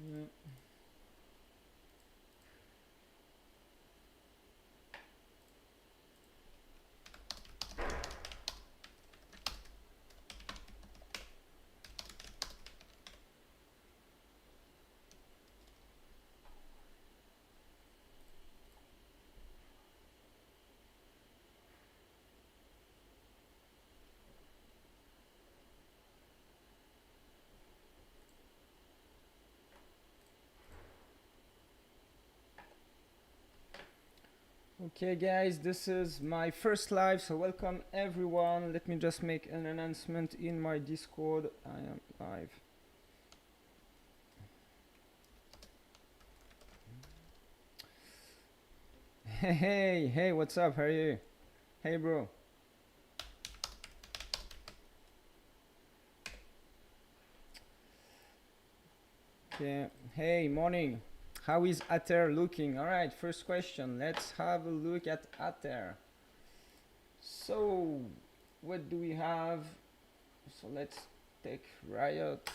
Mm. Okay guys, this is my first live, so welcome everyone. Let me just make an announcement in my Discord. I am live. Hey, what's up? How are you? Hey bro. Okay, hey, morning. How is Ather looking? All right, first question. Let's have a look at Ather. So, what do we have? So let's take Riot.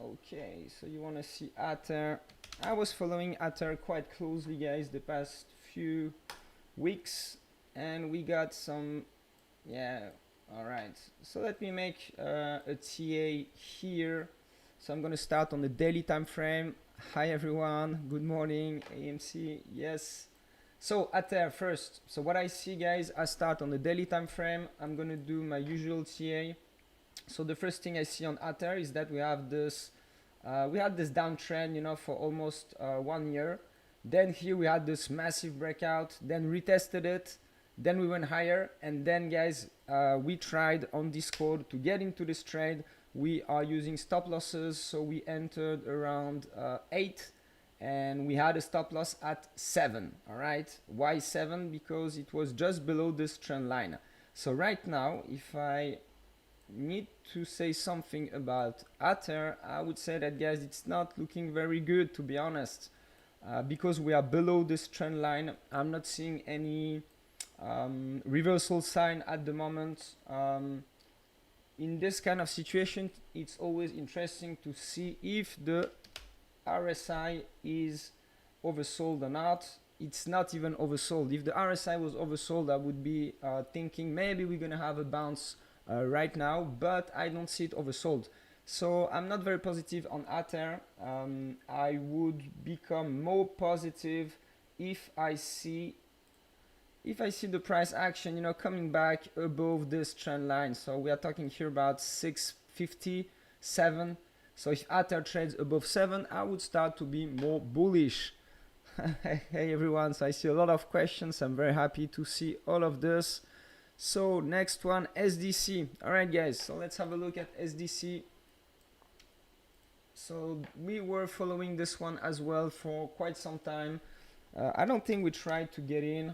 Okay, so you want to see Ather. I was following Ather quite closely, guys, the past few weeks, and we got some, yeah, all right. So let me make a TA here. So I'm going to start on the daily time frame. Hi everyone, good morning, AMC, yes. So Ather first. So what I see, guys, I start on the daily time frame. I'm going to do my usual TA. So the first thing I see on Ather is that we have this, we had this downtrend, you know, for almost 1 year. Then here we had this massive breakout, then retested it, then we went higher, and then guys, we tried on Discord to get into this trade. We are using stop losses, so we entered around 8 and we had a stop loss at 7. All right, why 7? Because it was just below this trend line. So right now, if I need to say something about Ather, I would say that, guys, it's not looking very good, to be honest, because we are below this trend line. I'm not seeing any reversal sign at the moment. In this kind of situation, it's always interesting to see if the RSI is oversold or not. It's not even oversold. If the RSI was oversold, I would be thinking maybe we're gonna have a bounce right now, but I don't see it oversold. So I'm not very positive on Ather. I would become more positive if I see the price action, you know, coming back above this trend line. So we are talking here about 657. So if Ather trades above 7, I would start to be more bullish. Hey everyone, so I see a lot of questions. I'm very happy to see all of this. So next one, SDC. All right guys, so let's have a look at SDC. So we were following this one as well for quite some time. I don't think we tried to get in.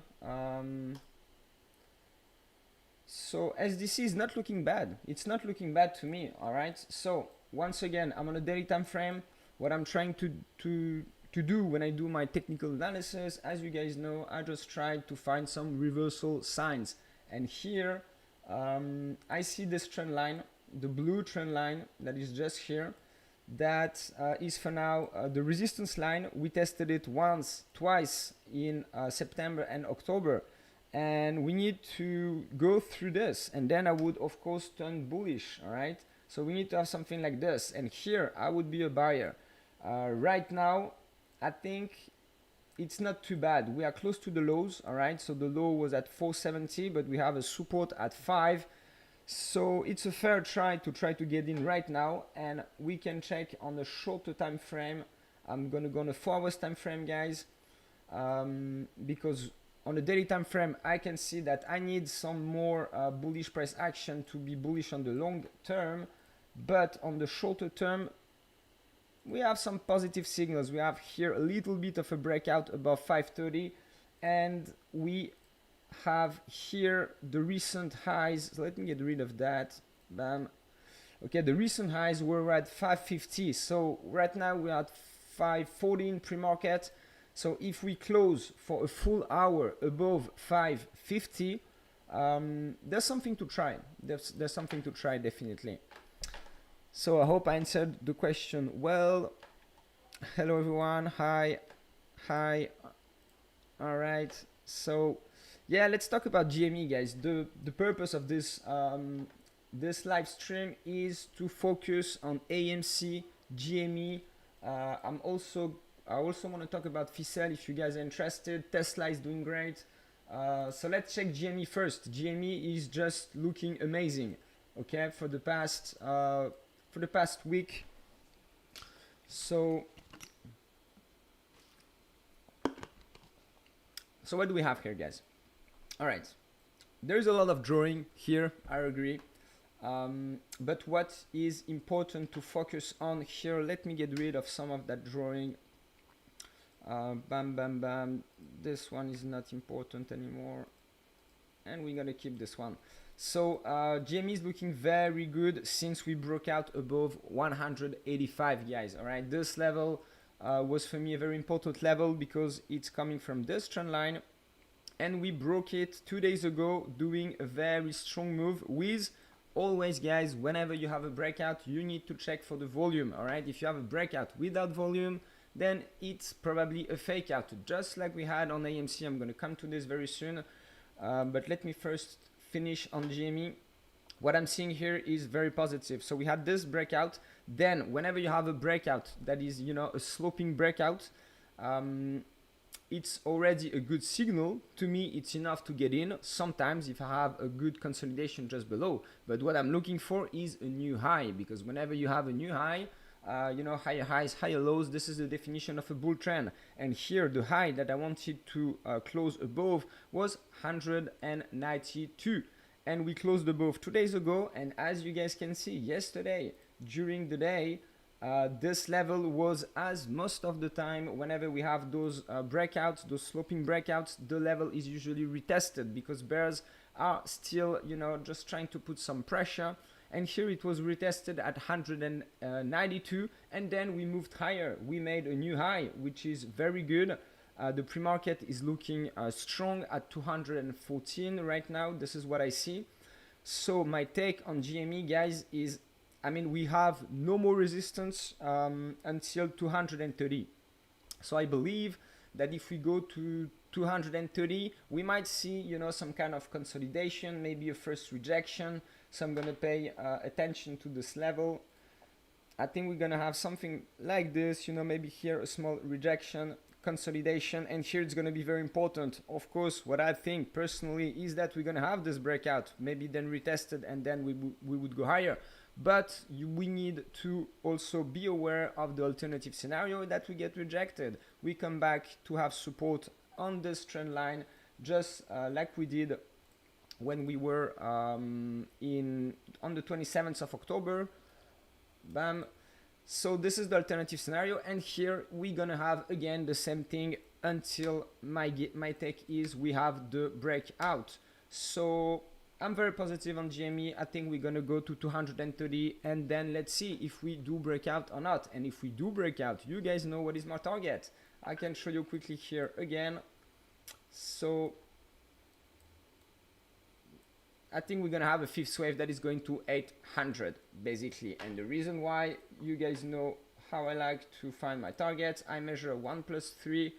So SDC is not looking bad. It's not looking bad to me. All right. So once again, I'm on a daily time frame. What I'm trying to do when I do my technical analysis, as you guys know, I just try to find some reversal signs. And here, I see this trend line, the blue trend line that is just here. That is for now the resistance line. We tested it twice in September and October, and we need to go through this, and then I would of course turn bullish. All right, so we need to have something like this, and here I would be a buyer. Right now I think it's not too bad. We are close to the lows. All right, so the low was at 470, but we have a support at 5. So it's a fair try to get in right now, and we can check on the shorter time frame. I'm gonna go on a 4 hours time frame, guys, because on the daily time frame I can see that I need some more bullish price action to be bullish on the long term. But on the shorter term, we have some positive signals. We have here a little bit of a breakout above 530, and we have here the recent highs. So let me get rid of that. Bam. Okay, the recent highs were at 550. So right now we're at 514 pre-market. So if we close for a full hour above 550, there's something to try. There's something to try, definitely. So I hope I answered the question well. Hello everyone. Hi. Hi. All right. So, yeah, let's talk about GME, guys. The purpose of this live stream is to focus on AMC, GME. I also want to talk about FIBONACCI if you guys are interested. Tesla is doing great. So let's check GME first. GME is just looking amazing. Okay, for the past week. So what do we have here, guys? All right, there's a lot of drawing here, I agree. But what is important to focus on here, let me get rid of some of that drawing. Bam, bam, bam. This one is not important anymore. And we're gonna keep this one. So GME is looking very good since we broke out above 185, guys. All right, this level was for me a very important level because it's coming from this trend line, and we broke it 2 days ago, doing a very strong move with, always guys, whenever you have a breakout, you need to check for the volume. All right, if you have a breakout without volume, then it's probably a fake out, just like we had on AMC. I'm going to come to this very soon, but let me first finish on GME. What I'm seeing here is very positive. So we had this breakout. Then whenever you have a breakout that is, you know, a sloping breakout, it's already a good signal. To me, it's enough to get in. Sometimes if I have a good consolidation just below, but what I'm looking for is a new high, because whenever you have a new high, you know, higher highs, higher lows, this is the definition of a bull trend. And here the high that I wanted to close above was 192, and we closed above 2 days ago. And as you guys can see, yesterday during the day, this level was, as most of the time whenever we have those breakouts, those sloping breakouts, the level is usually retested because bears are still, you know, just trying to put some pressure. And here it was retested at 192, and then we moved higher. We made a new high, which is very good. The pre-market is looking strong at 214 right now. This is what I see. So my take on GME, guys, is, I mean, we have no more resistance until 230. So I believe that if we go to 230, we might see, you know, some kind of consolidation, maybe a first rejection. So I'm gonna pay attention to this level. I think we're gonna have something like this, you know, maybe here a small rejection, consolidation, and here it's gonna be very important. Of course, what I think personally is that we're gonna have this breakout, maybe then retested, and then we would go higher. But we need to also be aware of the alternative scenario that we get rejected. We come back to have support on this trend line, just like we did when we were on the 27th of October. Bam. So this is the alternative scenario, and here we're gonna have again the same thing until my take is we have the breakout. So I'm very positive on GME. I think we're gonna go to 230, and then let's see if we do break out or not. And if we do break out, you guys know what is my target. I can show you quickly here again. So I think we're gonna have a fifth wave that is going to 800 basically. And the reason why, you guys know how I like to find my targets. I measure 1+3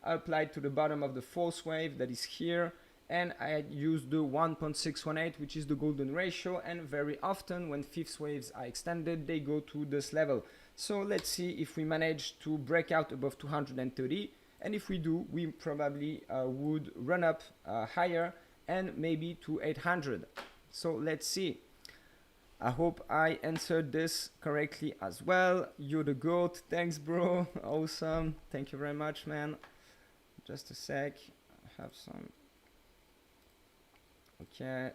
applied to the bottom of the fourth wave that is here, and I use the 1.618, which is the golden ratio. And very often when fifth waves are extended, they go to this level. So let's see if we manage to break out above 230, and if we do, we probably would run up higher and maybe to 800. So let's see. I hope I answered this correctly as well. You're the GOAT. Thanks, bro. Awesome. Thank you very much, man. Just a sec. I have some. Okay.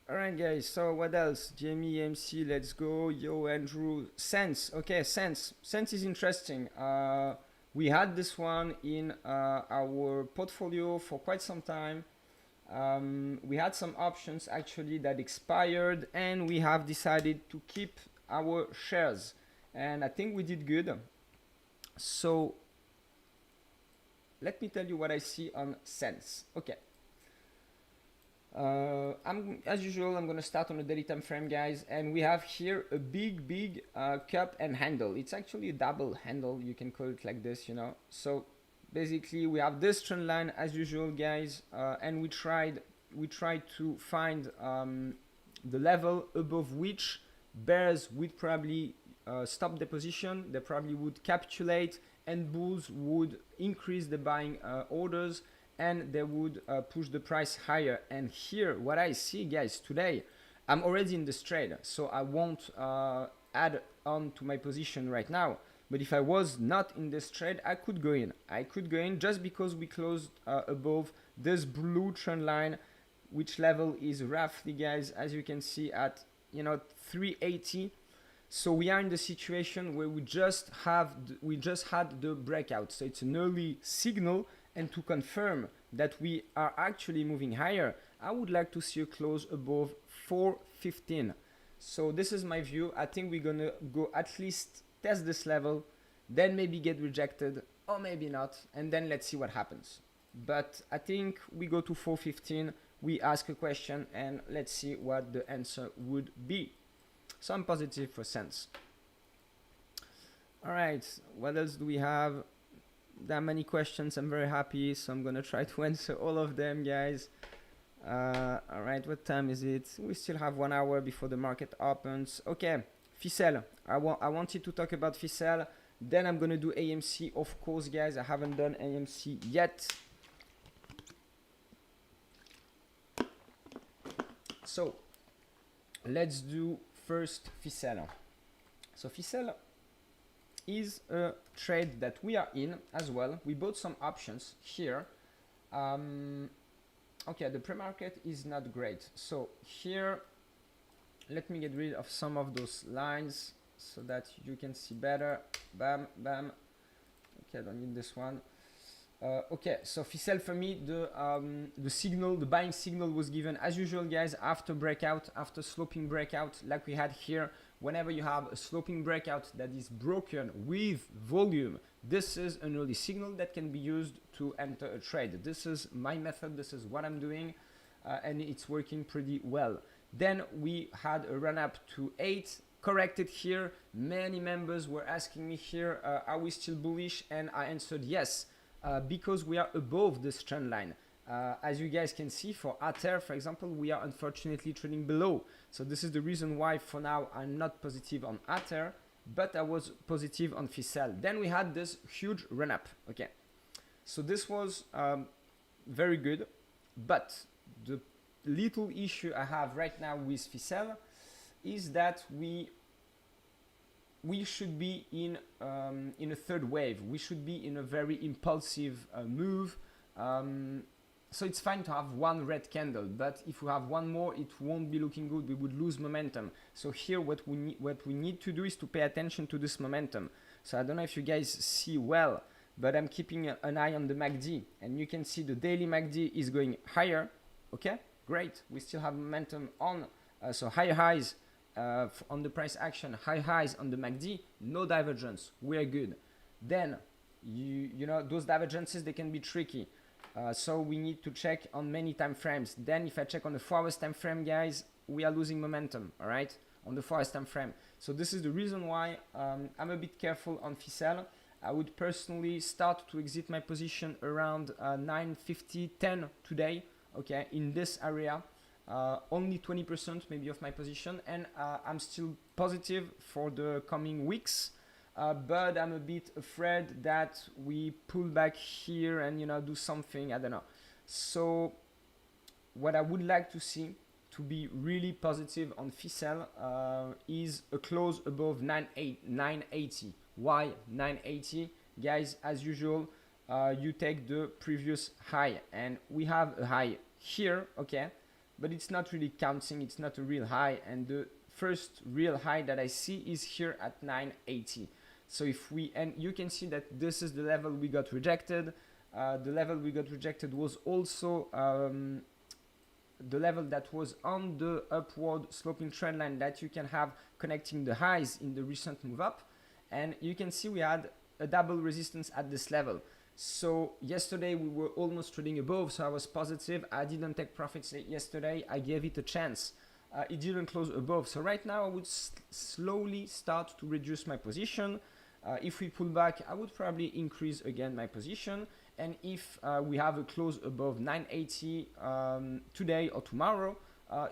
Alright guys, so what else? GME, AMC, let's go. Yo, Andrew. Sense. Okay, Sense. Sense is interesting. We had this one in our portfolio for quite some time. We had some options actually that expired, and we have decided to keep our shares. And I think we did good. So let me tell you what I see on Sense. Okay. As usual, I'm gonna start on the daily time frame, guys, and we have here a big cup and handle. It's actually a double handle, you can call it like this, you know. So basically we have this trend line as usual, guys, and we tried to find the level above which bears would probably stop the position, they probably would capitulate, and bulls would increase the buying orders, and they would push the price higher. And here what I see, guys, today I'm already in this trade, so I won't add on to my position right now. But if I was not in this trade, I could go in just because we closed above this blue trend line, which level is roughly, guys, as you can see, at 380. So we are in the situation where we just had the breakout. So it's an early signal, and to confirm that we are actually moving higher, I would like to see a close above 415. So this is my view. I think we're gonna go at least test this level, then maybe get rejected, or maybe not, and then let's see what happens. But I think we go to 415, we ask a question, and let's see what the answer would be. So I'm positive for cents. All right, what else do we have? There are many questions. I'm very happy, so I'm gonna try to answer all of them, guys. All right, what time is it? We still have 1 hour before the market opens. Okay, FIBONACCI. I wanted to talk about FIBONACCI. Then I'm gonna do AMC, of course, guys. I haven't done AMC yet. So let's do first FIBONACCI. So FIBONACCI is a trade that we are in as well. We bought some options here. Okay, the pre-market is not great. So here, let me get rid of some of those lines so that you can see better. Bam, bam. Okay, I don't need this one. Okay, so FIBONACCI for me, the signal, the buying signal was given as usual, guys, after breakout, after sloping breakout like we had here. Whenever you have a sloping breakout that is broken with volume, this is an early signal that can be used to enter a trade. This is my method, this is what I'm doing, and it's working pretty well. Then we had a run up to 8, corrected here. Many members were asking me here, are we still bullish? And I answered yes, because we are above this trend line. As you guys can see, for ATER, for example, we are unfortunately trading below. So this is the reason why for now I'm not positive on ATER, but I was positive on FIBONACCI. Then we had this huge run up. Okay, so this was very good, but the little issue I have right now with FIBONACCI is that we should be in a third wave. We should be in a very impulsive move. So it's fine to have one red candle, but if we have one more, it won't be looking good. We would lose momentum. So here, what we need to do is to pay attention to this momentum. So I don't know if you guys see well, but I'm keeping an eye on the MACD, and you can see the daily MACD is going higher. Okay, great. We still have momentum on, so higher highs on the price action, high highs on the MACD, no divergence. We're good. Then you know those divergences, they can be tricky. So we need to check on many time frames. Then if I check on the 4 hours time frame, guys, we are losing momentum, all right, on the 4 hours time frame. So this is the reason why I'm a bit careful on FIBONACCI. I would personally start to exit my position around 950.10 today, okay, in this area. Only 20% maybe of my position, and I'm still positive for the coming weeks. But I'm a bit afraid that we pull back here and do something, I don't know. So what I would like to see to be really positive on FIBONACCI is a close above 980. Why 980? Guys, as usual, you take the previous high, and we have a high here, okay, but it's not really counting, it's not a real high, and the first real high that I see is here at 980. So if we, and you can see that this is the level we got rejected. The level we got rejected was also the level that was on the upward sloping trend line that you can have connecting the highs in the recent move up. And you can see we had a double resistance at this level. So yesterday we were almost trading above, so I was positive. I didn't take profits yesterday. I gave it a chance. It didn't close above. So right now I would slowly start to reduce my position. If we pull back, I would probably increase again my position. And if we have a close above 980 today or tomorrow,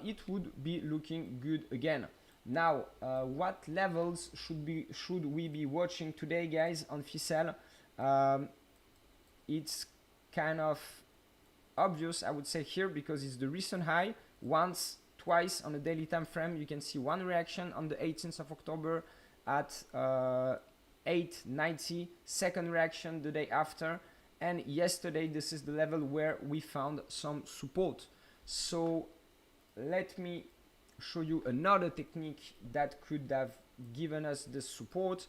it would be looking good again. Now, what levels should we be watching today, guys, on FCEL? It's kind of obvious, I would say, here, because it's the recent high. Twice on the daily time frame, you can see one reaction on the 18th of October at 890, second reaction the day after, and yesterday this is the level where we found some support. So let me show you another technique that could have given us this support.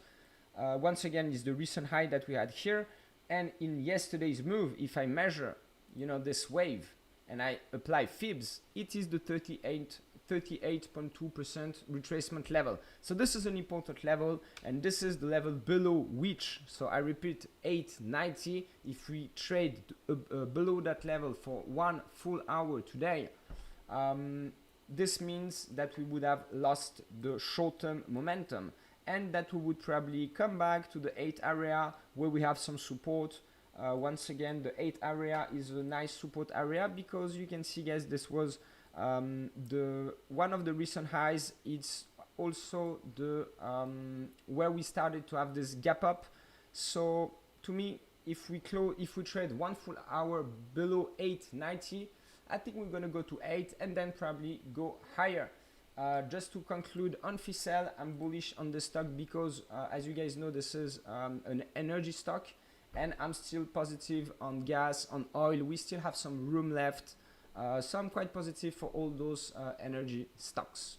Once again, is the recent high that we had here, and in yesterday's move, if I measure, you know, this wave and I apply fibs, it is the 38.2% retracement level. So this is an important level, and this is the level below which, so I repeat, 890, if we trade below that level for 1 full hour today, this means that we would have lost the short-term momentum, and that we would probably come back to the 8 area where we have some support. Once again, the 8 area is a nice support area, because you can see, guys, this was one of the recent highs. It's also the where we started to have this gap up. So to me, if we trade 1 full hour below 890, I think we're gonna go to 8 and then probably go higher. Just to conclude on FCEL, I'm bullish on the stock because as you guys know, this is an energy stock, and I'm still positive on gas, on oil. We still have some room left, so I'm quite positive for all those energy stocks.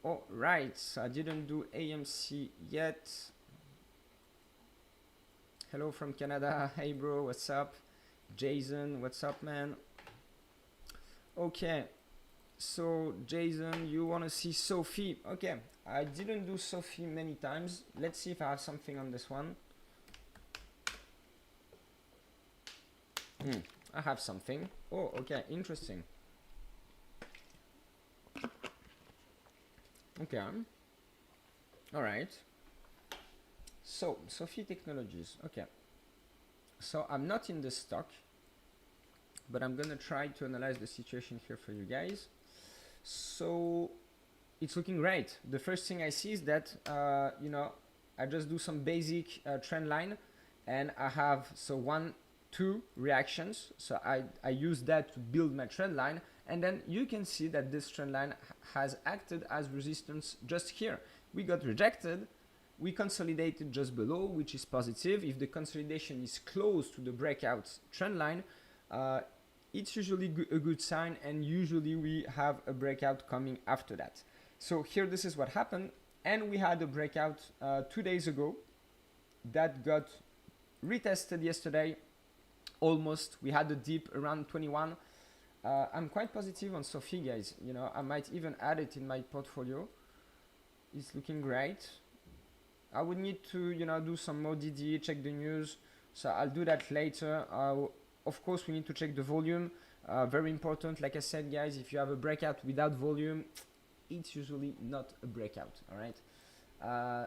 All right, so I didn't do AMC yet. Hello from Canada. Hey bro, what's up? Jason, what's up, man? Okay, so Jason, you want to see Sophie? Okay, I didn't do Sophie many times. Let's see if I have something on this one. I have something. Oh, okay, interesting. Okay, all right. So Sophie Technologies. Okay, so I'm not in the stock, but I'm gonna try to analyze the situation here for you guys. So it's looking great. The first thing I see is that you know, I just do some basic trend line, and I have 1, 2 reactions. So I use that to build my trend line, and then you can see that this trend line has acted as resistance just here. We got rejected. We consolidated just below, which is positive. If the consolidation is close to the breakout trend line, it's usually a good sign, and usually we have a breakout coming after that. So here, this is what happened, and we had a breakout 2 days ago that got retested yesterday. Almost, we had a dip around 21. I'm quite positive on Sophie, guys. You know, I might even add it in my portfolio. It's looking great. I would need to, you know, do some more DD, check the news. So I'll do that later. Of course, we need to check the volume. Very important. Like I said, guys, if you have a breakout without volume, it's usually not a breakout. All right.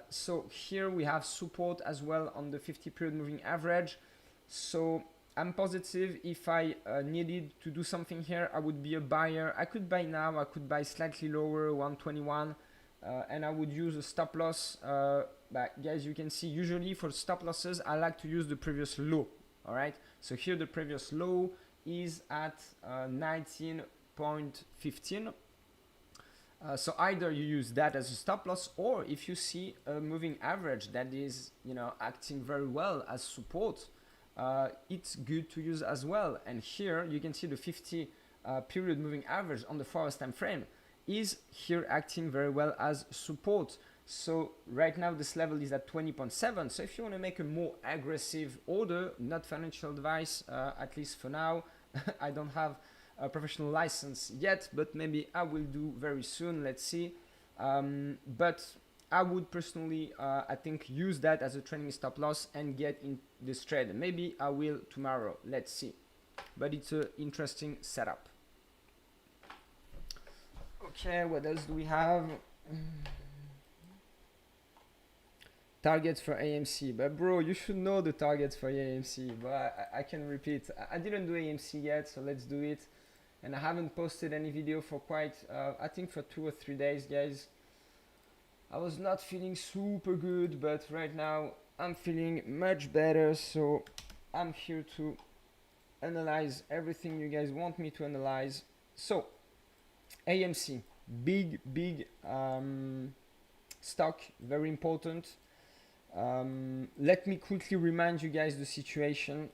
So here we have support as well on the 50 period moving average. So I'm positive if I needed to do something here, I would be a buyer. I could buy now. I could buy slightly lower, 121. And I would use a stop loss. But guys, you can see usually for stop losses, I like to use the previous low. All right. So here the previous low is at 19.15. So either you use that as a stop loss, or if you see a moving average that is, you know, acting very well as support, it's good to use as well. And here you can see the 50 period moving average on the 4 hours time frame is here acting very well as support. So right now this level is at 20.7. So if you want to make a more aggressive order, not financial advice, at least for now, I don't have a professional license yet, but maybe I will do very soon. Let's see. But I would personally, I think, use that as a trailing stop loss and get in this trade. Maybe I will tomorrow. Let's see. But it's an interesting setup. Okay, what else do we have? Targets for AMC. But bro, you should know the targets for AMC. But I can repeat. I didn't do AMC yet, so let's do it. And I haven't posted any video for quite, I think for 2 or 3 days, guys. I was not feeling super good, but right now I'm feeling much better. So I'm here to analyze everything you guys want me to analyze. So AMC, big stock, very important. Let me quickly remind you guys the situation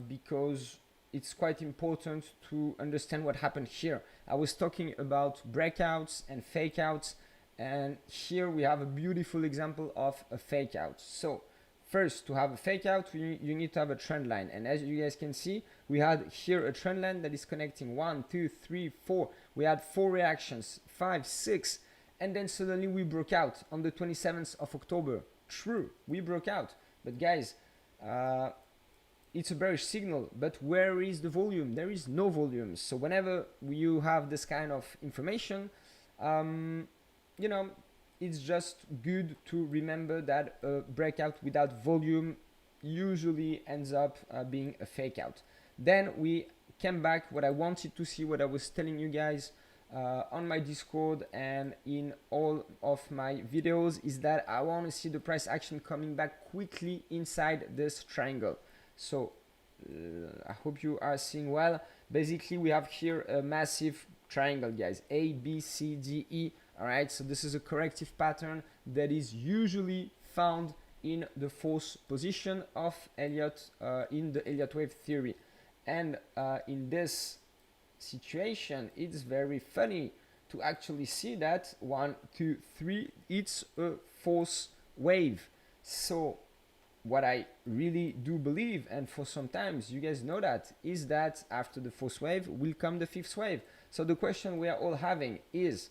because it's quite important to understand what happened here. I was talking about breakouts and fake outs, and here we have a beautiful example of a fake out. So first, to have a fake out, you need to have a trend line. And as you guys can see, we had here a trend line that is connecting 1, 2, 3, 4. We had 4 reactions, 5, 6, and then suddenly we broke out on the 27th of October. True, we broke out. But guys, it's a bearish signal, but where is the volume? There is no volume. So whenever you have this kind of information, you know, it's just good to remember that a breakout without volume usually ends up being a fake out. Then we came back. What I wanted to see, what I was telling you guys on my Discord and in all of my videos, is that I want to see the price action coming back quickly inside this triangle. So I hope you are seeing well. Basically, we have here a massive triangle, guys, A, B, C, D, E. All right, so this is a corrective pattern that is usually found in the fourth position of Elliott in the Elliott wave theory. And in this situation, it's very funny to actually see that 1, 2, 3, it's a fourth wave. So what I really do believe, and for sometimes you guys know that, is that after the fourth wave will come the fifth wave. So the question we are all having is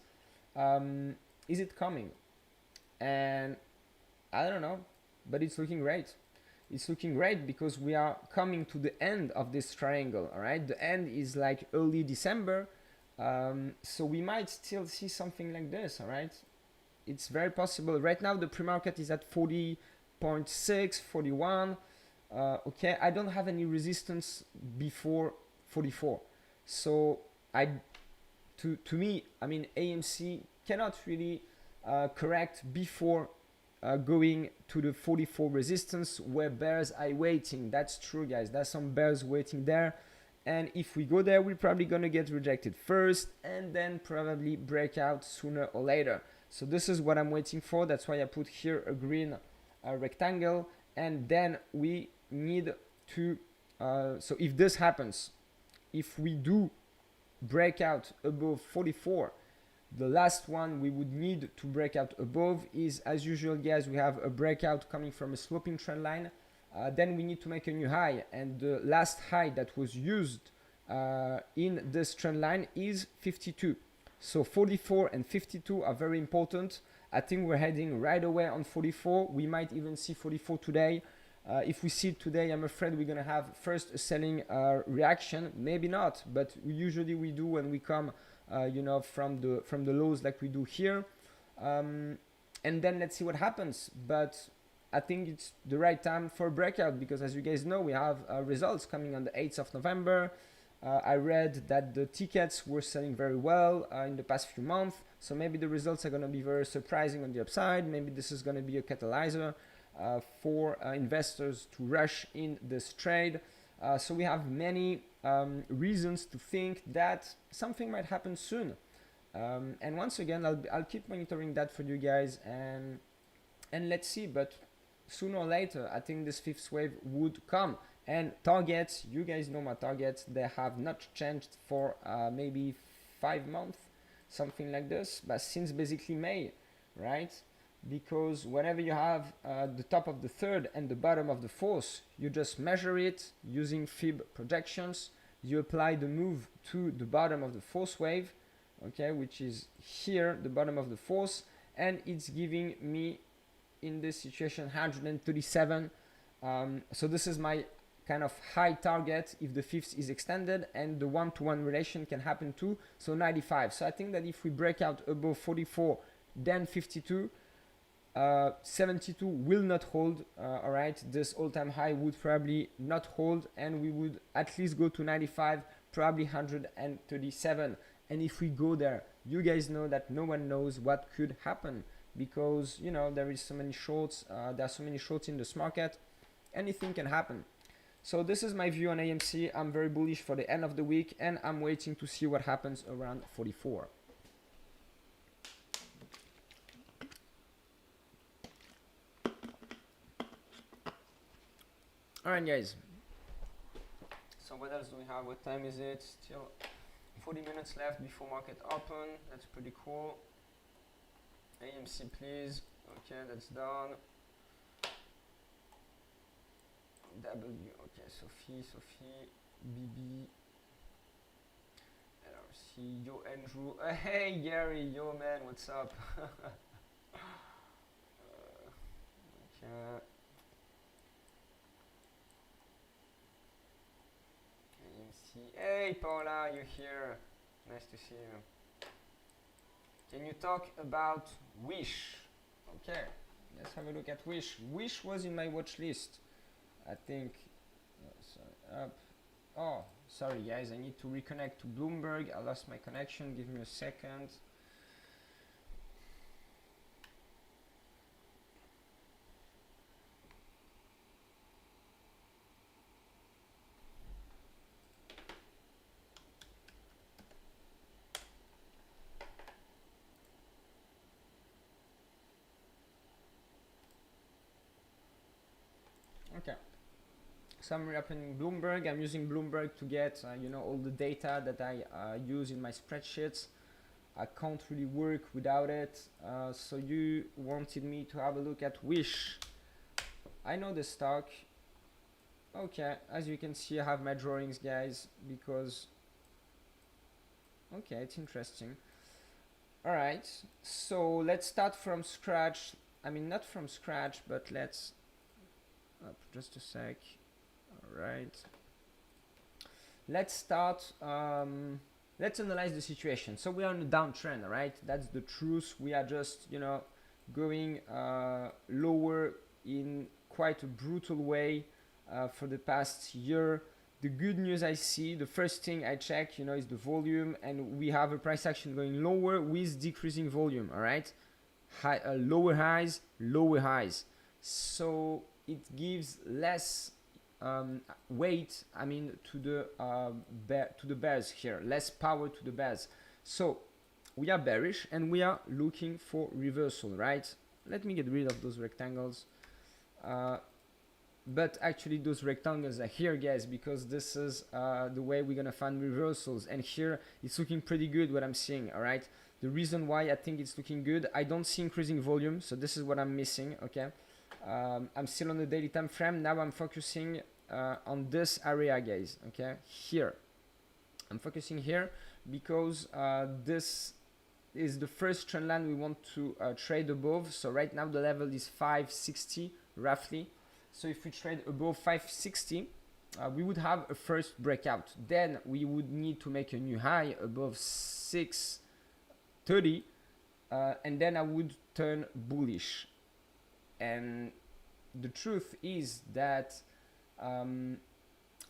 it coming? And I don't know, but it's looking great. It's looking great because we are coming to the end of this triangle. All right, the end is like early December, so we might still see something like this. All right, it's very possible. Right now the pre-market is at 40.6, 41. Okay, I don't have any resistance before 44, so to me, I mean, AMC cannot really correct before going to the 44 resistance where bears are waiting. That's true, guys. There's some bears waiting there. And if we go there, we're probably going to get rejected first and then probably break out sooner or later. So this is what I'm waiting for. That's why I put here a green rectangle. And then we need to, so if this happens, if we do break out above 44, the last one we would need to break out above is, as usual, guys, we have a breakout coming from a sloping trend line. Then we need to make a new high, and the last high that was used in this trend line is 52. So 44 and 52 are very important. I think we're heading right away on 44. We might even see 44 today. If we see it today, I'm afraid we're gonna have first a selling reaction, maybe not, but usually we do when we come you know, from the lows like we do here, and then let's see what happens. But I think it's the right time for a breakout because, as you guys know, we have results coming on the 8th of November. I read that the tickets were selling very well in the past few months, so maybe the results are going to be very surprising on the upside. Maybe this is going to be a catalyzer for investors to rush in this trade. So we have many reasons to think that something might happen soon. And once again, I'll keep monitoring that for you guys, and let's see. But sooner or later, I think this fifth wave would come. And targets, you guys know my targets, they have not changed for maybe 5 months, something like this, but since basically May, right? Because whenever you have the top of the third and the bottom of the fourth, you just measure it using fib projections. You apply the move to the bottom of the fourth wave, okay, which is here, the bottom of the fourth, and it's giving me in this situation 137. So this is my kind of high target if the fifth is extended, and the one-to-one relation can happen too, so 95. So I think that if we break out above 44, then 52, 72 will not hold. All right, this all-time high would probably not hold, and we would at least go to 95, probably 137. And if we go there, you guys know that no one knows what could happen, because you know there is so many shorts, there are so many shorts in this market. Anything can happen. So this is my view on AMC. I'm very bullish for the end of the week, and I'm waiting to see what happens around 44. Alright guys, so what else do we have? What time is it? Still 40 minutes left before market open. That's pretty cool. AMC please. Okay, that's done. W, okay, Sophie, BB, LRC, yo Andrew, hey Gary, yo man, what's up? Okay. AMC, hey Paula, you're here, nice to see you. Can you talk about Wish? Okay, let's have a look at Wish. Wish was in my watch list. I think, oh, sorry guys, I need to reconnect to Bloomberg. I lost my connection, give me a second. Okay. So I'm reopening Bloomberg. I'm using Bloomberg to get you know, all the data that I use in my spreadsheets. I can't really work without it. So you wanted me to have a look at Wish. I know the stock. Okay, as you can see, I have my drawings, guys, because okay, it's interesting. All right, so let's start from scratch. I mean, not from scratch, but let's just a sec. All right, let's start. Let's analyze the situation. So we are on a downtrend, all right? That's the truth. We are just, you know, going lower in quite a brutal way for the past year. The good news I see, the first thing I check, you know, is the volume, and we have a price action going lower with decreasing volume, all right? Lower highs, lower highs. So it gives less weight, I mean, to the bears here, less power to the bears. So we are bearish and we are looking for reversal, right? Let me get rid of those rectangles. But actually those rectangles are here, guys, because this is the way we're gonna find reversals. And here it's looking pretty good, what I'm seeing, all right? The reason why I think it's looking good, I don't see increasing volume, so this is what I'm missing, okay? I'm still on the daily time frame. Now I'm focusing on this area, guys, okay? Here. I'm focusing here because this is the first trend line we want to trade above. So right now the level is 560 roughly. So if we trade above 560, we would have a first breakout. Then we would need to make a new high above 630, and then I would turn bullish. And the truth is that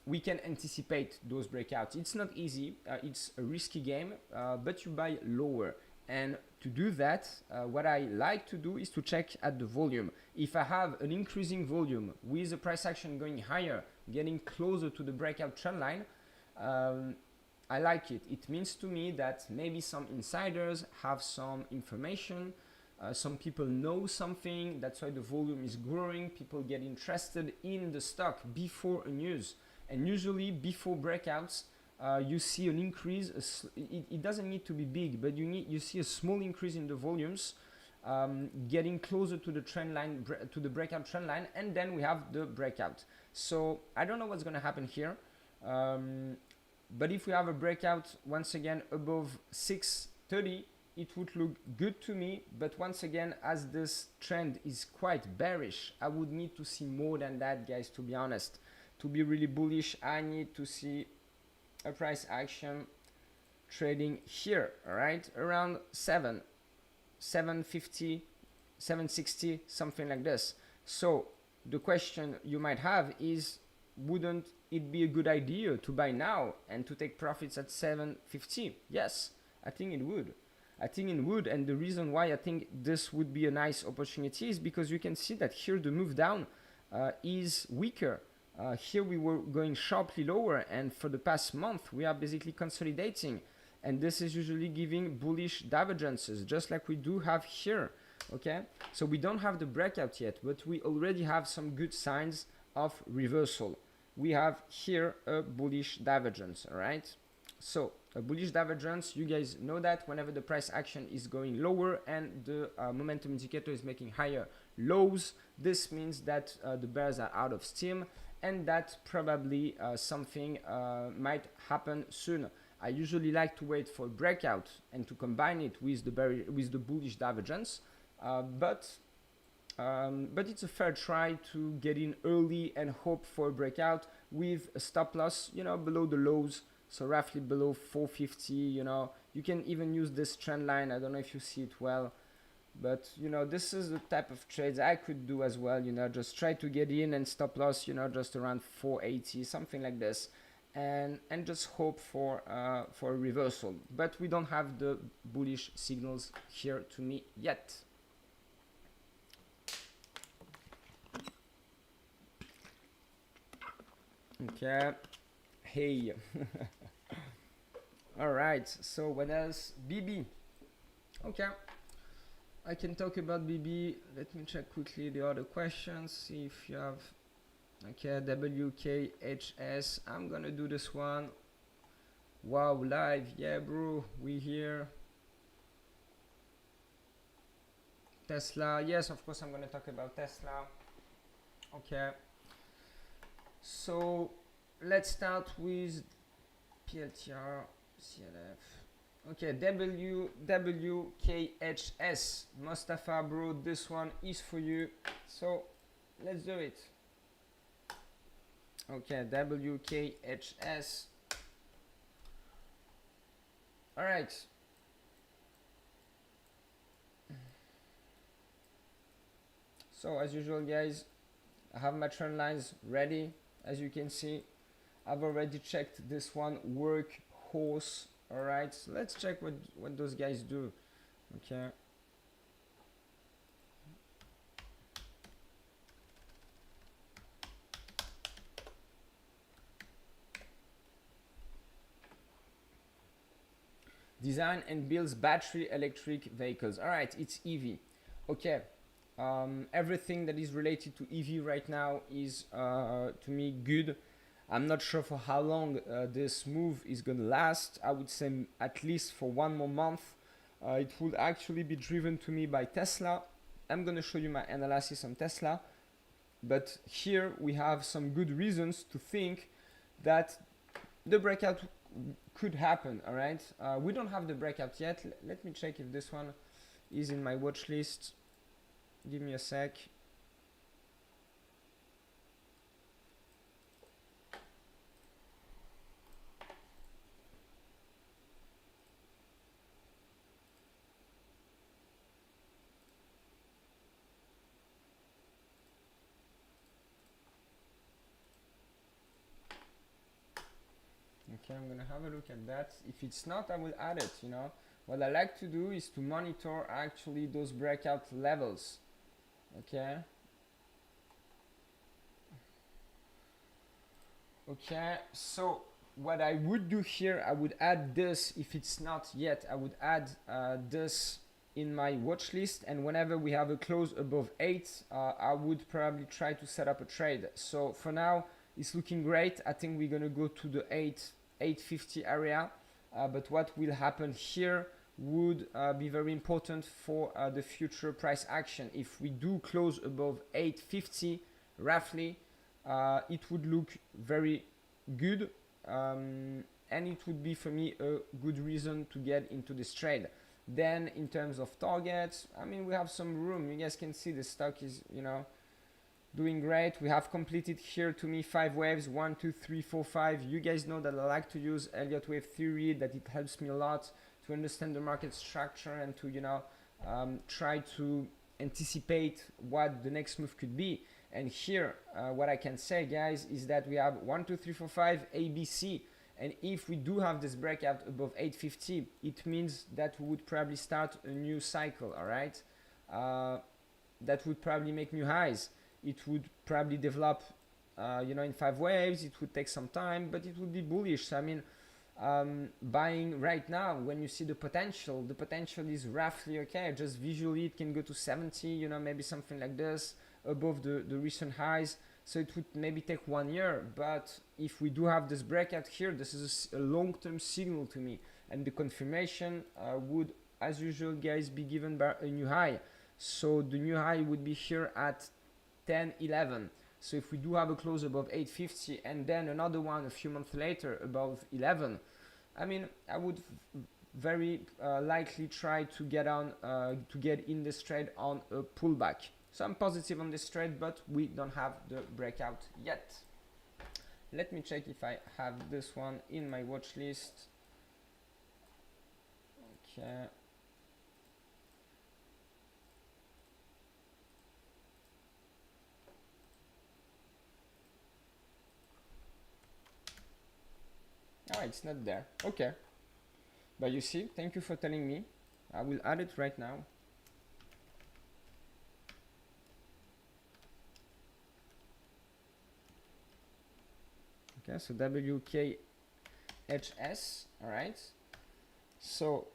we can anticipate those breakouts. It's not easy, it's a risky game, but you buy lower. And to do that, what I like to do is to check at the volume. If I have an increasing volume with the price action going higher, getting closer to the breakout trend line, I like it. It means to me that maybe some insiders have some information. Some people know something, that's why the volume is growing. People get interested in the stock before a news, and usually before breakouts you see an increase. It doesn't need to be big, but you see a small increase in the volumes, getting closer to the trend line, to the breakout trend line, and then we have the breakout. So I don't know what's going to happen here, but if we have a breakout once again above 630, it would look good to me, but once again, as this trend is quite bearish, I would need to see more than that, guys, to be honest. To be really bullish, I need to see a price action trading here, all right, around 750, 760, something like this. So the question you might have is, wouldn't it be a good idea to buy now and to take profits at 750? Yes, I think it would. I think it would, and the reason why I think this would be a nice opportunity is because you can see that here the move down is weaker. Here we were going sharply lower, and for the past month we are basically consolidating, and this is usually giving bullish divergences, just like we do have here. Okay, so we don't have the breakout yet, but we already have some good signs of reversal. We have here a bullish divergence. All right, so a bullish divergence, you guys know that whenever the price action is going lower and the momentum indicator is making higher lows, this means that the bears are out of steam, and that probably something might happen soon. I usually like to wait for a breakout and to combine it with the bullish divergence, but it's a fair try to get in early and hope for a breakout with a stop loss, you know, below the lows, so roughly below 450. You know, you can even use this trend line. I don't know if you see it well, but you know, this is the type of trades I could do as well. You know, just try to get in and stop loss, you know, just around 480, something like this, and just hope for a reversal. But we don't have the bullish signals here to me yet. Okay, hey. All right, so what else? BB. Okay, I can talk about BB. Let me check quickly the other questions, see if you have. Okay, WKHS. I'm gonna do this one. Wow, live. Yeah, bro, we here. Tesla. Yes, of course, I'm gonna talk about Tesla. Okay. So let's start with PLTR, CLF. Okay, WKHS. Mustafa, bro, this one is for you. So let's do it. Okay, WKHS. All right. So as usual, guys, I have my trend lines ready. As you can see, I've already checked this one, workhorse. All right, so let's check what those guys do. Okay. Design and builds battery electric vehicles. All right, it's EV. Okay. Everything that is related to EV right now is to me good. I'm not sure for how long this move is gonna last. I would say at least for one more month. It will actually be driven to me by Tesla. I'm gonna show you my analysis on Tesla, but here we have some good reasons to think that the breakout could happen. All right, we don't have the breakout yet. Let me check if this one is in my watch list. Give me a sec. Okay, I'm gonna have a look at that. If it's not, I will add it. You know, what I like to do is to monitor actually those breakout levels. Okay. Okay, so what I would do here, I would add this. If it's not yet, I would add this in my watch list, and whenever we have a close above 8, I would probably try to set up a trade. So for now, it's looking great. I think we're gonna go to the 850 area, but what will happen here would be very important for the future price action. If we do close above 850 roughly, it would look very good, and it would be for me a good reason to get into this trade. Then in terms of targets, I mean, we have some room. You guys can see the stock is, you know, doing great. We have completed here, to me, 5 waves, 1, 2, 3, 4, 5. You guys know that I like to use Elliott wave theory, that it helps me a lot to understand the market structure and to, you know, try to anticipate what the next move could be. And here, what I can say, guys, is that we have 1, 2, 3, 4, 5 ABC. And if we do have this breakout above 850, it means that we would probably start a new cycle, all right? That would probably make new highs. It would probably develop, you know, in 5 waves. It would take some time, but it would be bullish. So, I mean, buying right now, when you see the potential is roughly okay. Just visually, it can go to 70, you know, maybe something like this, above the recent highs. So it would maybe take 1 year, but if we do have this breakout here, this is a long-term signal to me, and the confirmation would, as usual, guys, be given by a new high. So the new high would be here at 10.11. So if we do have a close above 850 and then another one a few months later above 11, I mean, I would very likely try to get on to get in this trade on a pullback. So I'm positive on this trade, but we don't have the breakout yet. Let me check if I have this one in my watch list. Okay. Oh, it's not there. Okay. But you see, thank you for telling me. I will add it right now. Okay, so WKHS, all right. So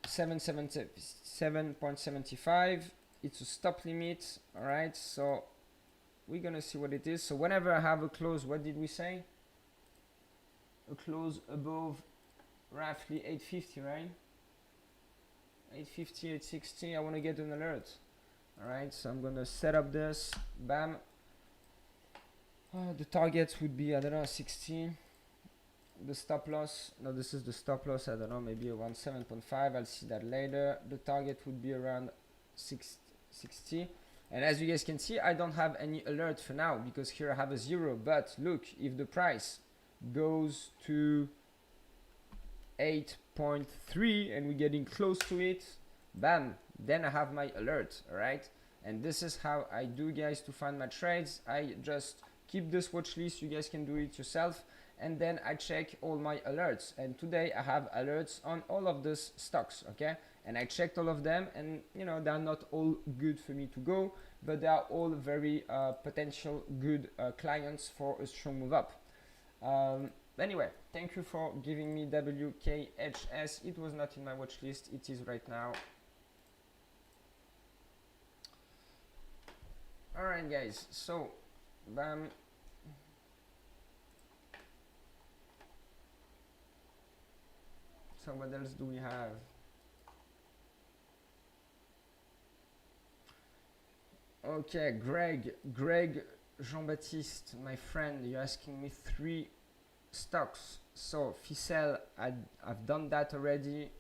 7.75, it's a stop limit, all right. So we're gonna see what it is. So whenever I have a close, what did we say? A close above roughly 850, right? 850, 860, I want to get an alert. All right, so I'm gonna set up this, bam. The targets would be, I don't know, 60. The stop loss, no, this is the stop loss, I don't know, maybe around 7.5, I'll see that later. The target would be around 60. And as you guys can see, I don't have any alert for now because here I have a 0. But look, if the price goes to 8.3 and we're getting close to it, bam, then I have my alert, all right? And this is how I do, guys, to find my trades. I just keep this watch list, you guys can do it yourself, and then I check all my alerts. And today I have alerts on all of these stocks, okay? And I checked all of them, and you know, they're not all good for me to go, but they are all very potential good clients for a strong move up. Anyway, thank you for giving me WKHS. It was not in my watch list, it is right now. All right, guys, so bam. So what else do we have? Okay, Greg Jean-Baptiste, my friend, you're asking me 3 stocks. So FIBONACCI, I've done that already.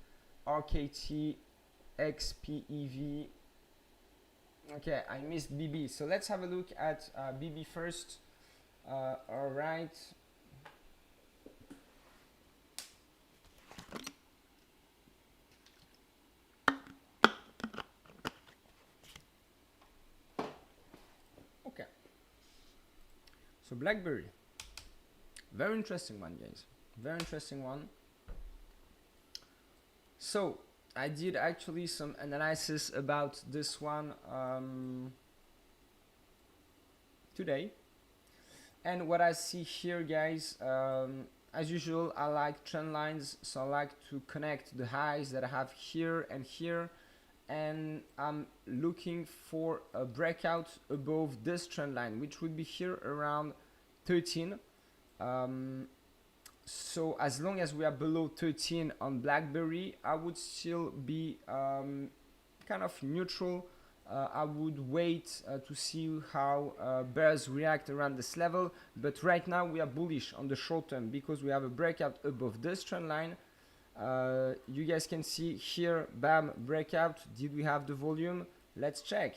RKT, XPEV. Okay, I missed BB. So let's have a look at BB first. All right. Okay. So Blackberry. Very interesting one, guys. Very interesting one. So I did actually some analysis about this one today, and what I see here, guys, as usual, I like trend lines, so I like to connect the highs that I have here and here, and I'm looking for a breakout above this trend line, which would be here around 13. So as long as we are below 13 on Blackberry, I would still be kind of neutral. I would wait to see how bears react around this level, but right now we are bullish on the short term because we have a breakout above this trend line. You guys can see here, bam, breakout. Did we have the volume? Let's check.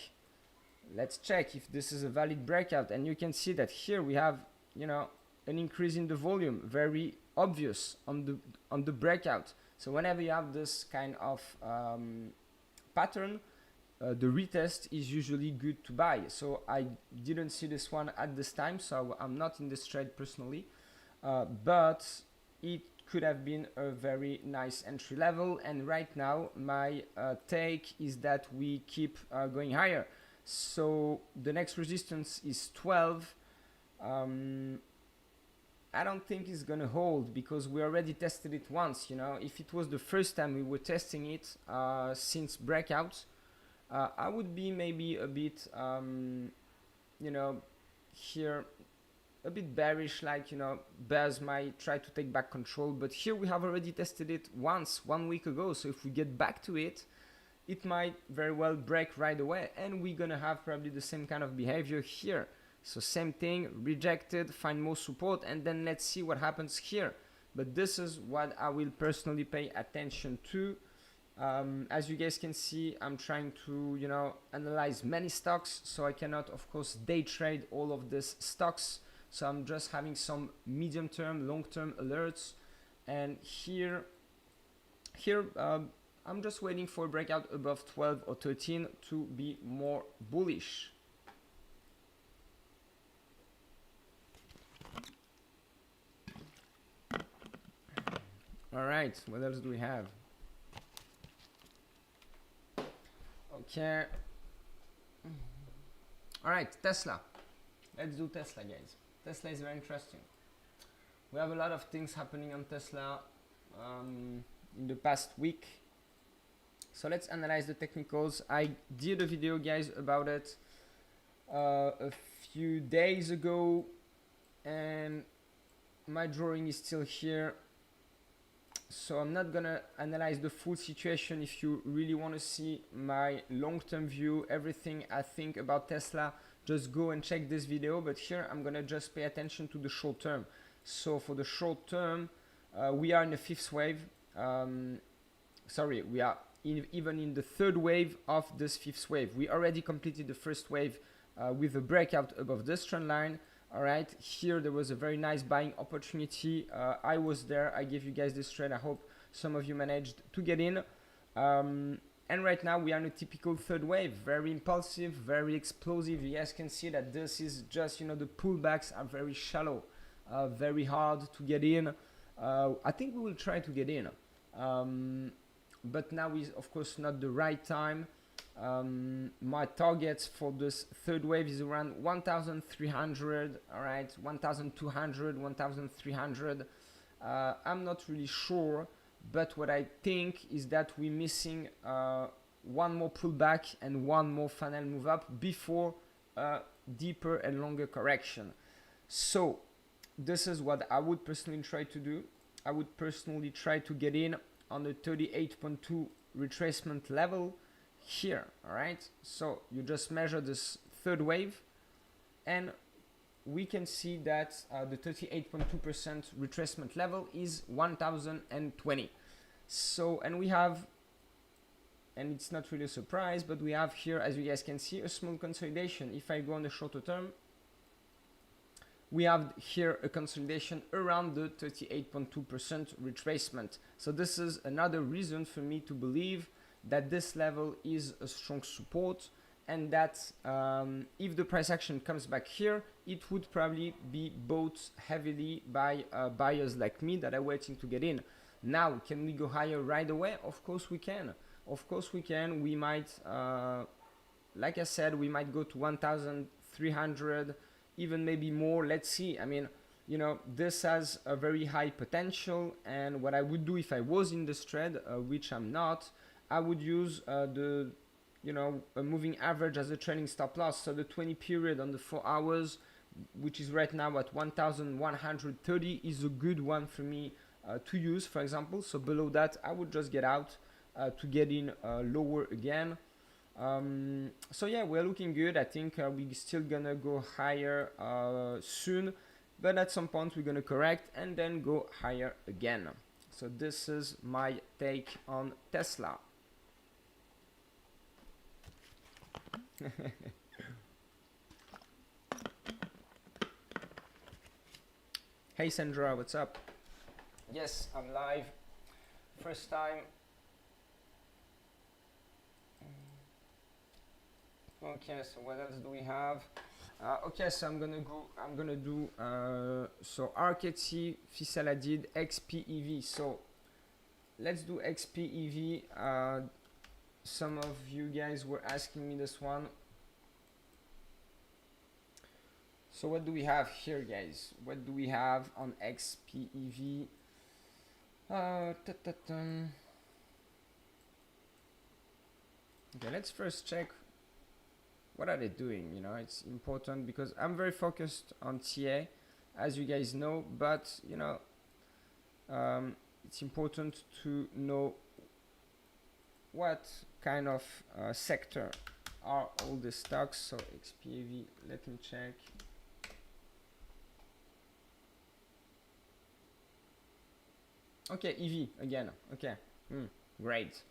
Let's check if this is a valid breakout. And you can see that here we have, you know, an increase in the volume, very obvious on the breakout. So whenever you have this kind of pattern, the retest is usually good to buy. So I didn't see this one at this time, so I'm not in this trade personally, but it could have been a very nice entry level. And right now my take is that we keep going higher. So the next resistance is 12. I don't think it's gonna hold because we already tested it once. You know, if it was the first time we were testing it since breakouts, I would be maybe a bit, you know, here a bit bearish, like, you know, bears might try to take back control. But here we have already tested it once 1 week ago. So if we get back to it, it might very well break right away, and we're gonna have probably the same kind of behavior here. So same thing, rejected, find more support, and then let's see what happens here. But this is what I will personally pay attention to. As you guys can see, I'm trying to, you know, analyze many stocks, so I cannot, of course, day trade all of these stocks. So I'm just having some medium-term, long-term alerts, and here, I'm just waiting for a breakout above 12 or 13 to be more bullish. All right, what else do we have? Okay. All right, Tesla. Let's do Tesla, guys. Tesla is very interesting. We have a lot of things happening on Tesla in the past week. So let's analyze the technicals. I did a video, guys, about it a few days ago, and my drawing is still here. So I'm not gonna analyze the full situation. If you really want to see my long-term view, everything I think about Tesla, just go and check this video. But here I'm gonna just pay attention to the short term. So for the short term, we are in the fifth wave. Sorry, we are even in the third wave of this fifth wave. We already completed the first wave with a breakout above this trend line. All right, here there was a very nice buying opportunity. I was there. I gave you guys this trade. I hope some of you managed to get in. And right now we are in a typical third wave, very impulsive, very explosive. You guys can see that this is just, you know, the pullbacks are very shallow, very hard to get in. I think we will try to get in, but now is of course not the right time. My targets for this third wave is around 1,300. All right, 1,200, 1,300. I'm not really sure, but what I think is that we're missing one more pullback and one more final move up before a deeper and longer correction. So this is what I would personally try to do. I would personally try to get in on the 38.2 retracement level here. All right, so you just measure this third wave, and we can see that the 38.2% retracement level is 1,020. So, and we have, and it's not really a surprise, but we have here, as you guys can see, a small consolidation. If I go on the shorter term, we have here a consolidation around the 38.2% retracement. So this is another reason for me to believe that this level is a strong support, and that if the price action comes back here, it would probably be bought heavily by buyers like me that are waiting to get in. Now, can we go higher right away? Of course we can. Of course we can. We might, like I said, we might go to 1,300, even maybe more. Let's see. I mean, you know, this has a very high potential, and what I would do if I was in this trade, which I'm not, I would use the, you know, a moving average as a trailing stop loss. So the 20 period on the 4 hours, which is right now at 1,130, is a good one for me to use, for example. So below that, I would just get out to get in lower again. So yeah, we're looking good. I think we're still gonna go higher soon, but at some point we're gonna correct and then go higher again. So this is my take on Tesla. Hey Sandra, what's up? Yes, I'm live. First time. Okay, so what else do we have? Okay, so I'm gonna do so RKT, FCEL did XPEV. So let's do XPEV. Some of you guys were asking me this one. So what do we have here, guys? What do we have on XPEV? Okay, let's first check what are they doing. You know, it's important because I'm very focused on TA, as you guys know, but you know, it's important to know what kind of sector are all the stocks. So XPEV, let me check. Okay, EV again. Okay, great.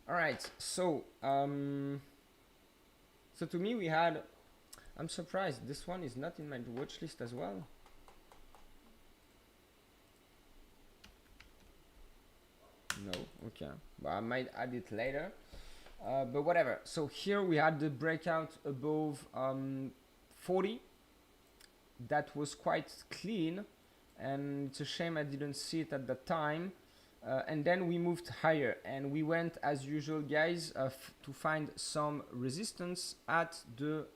All right, so so to me we had, I'm surprised this one is not in my watch list as well. No, okay, but I might add it later, but whatever. So here we had the breakout above 40. That was quite clean, and it's a shame I didn't see it at the time. And then we moved higher, and we went as usual, guys, to find some resistance at the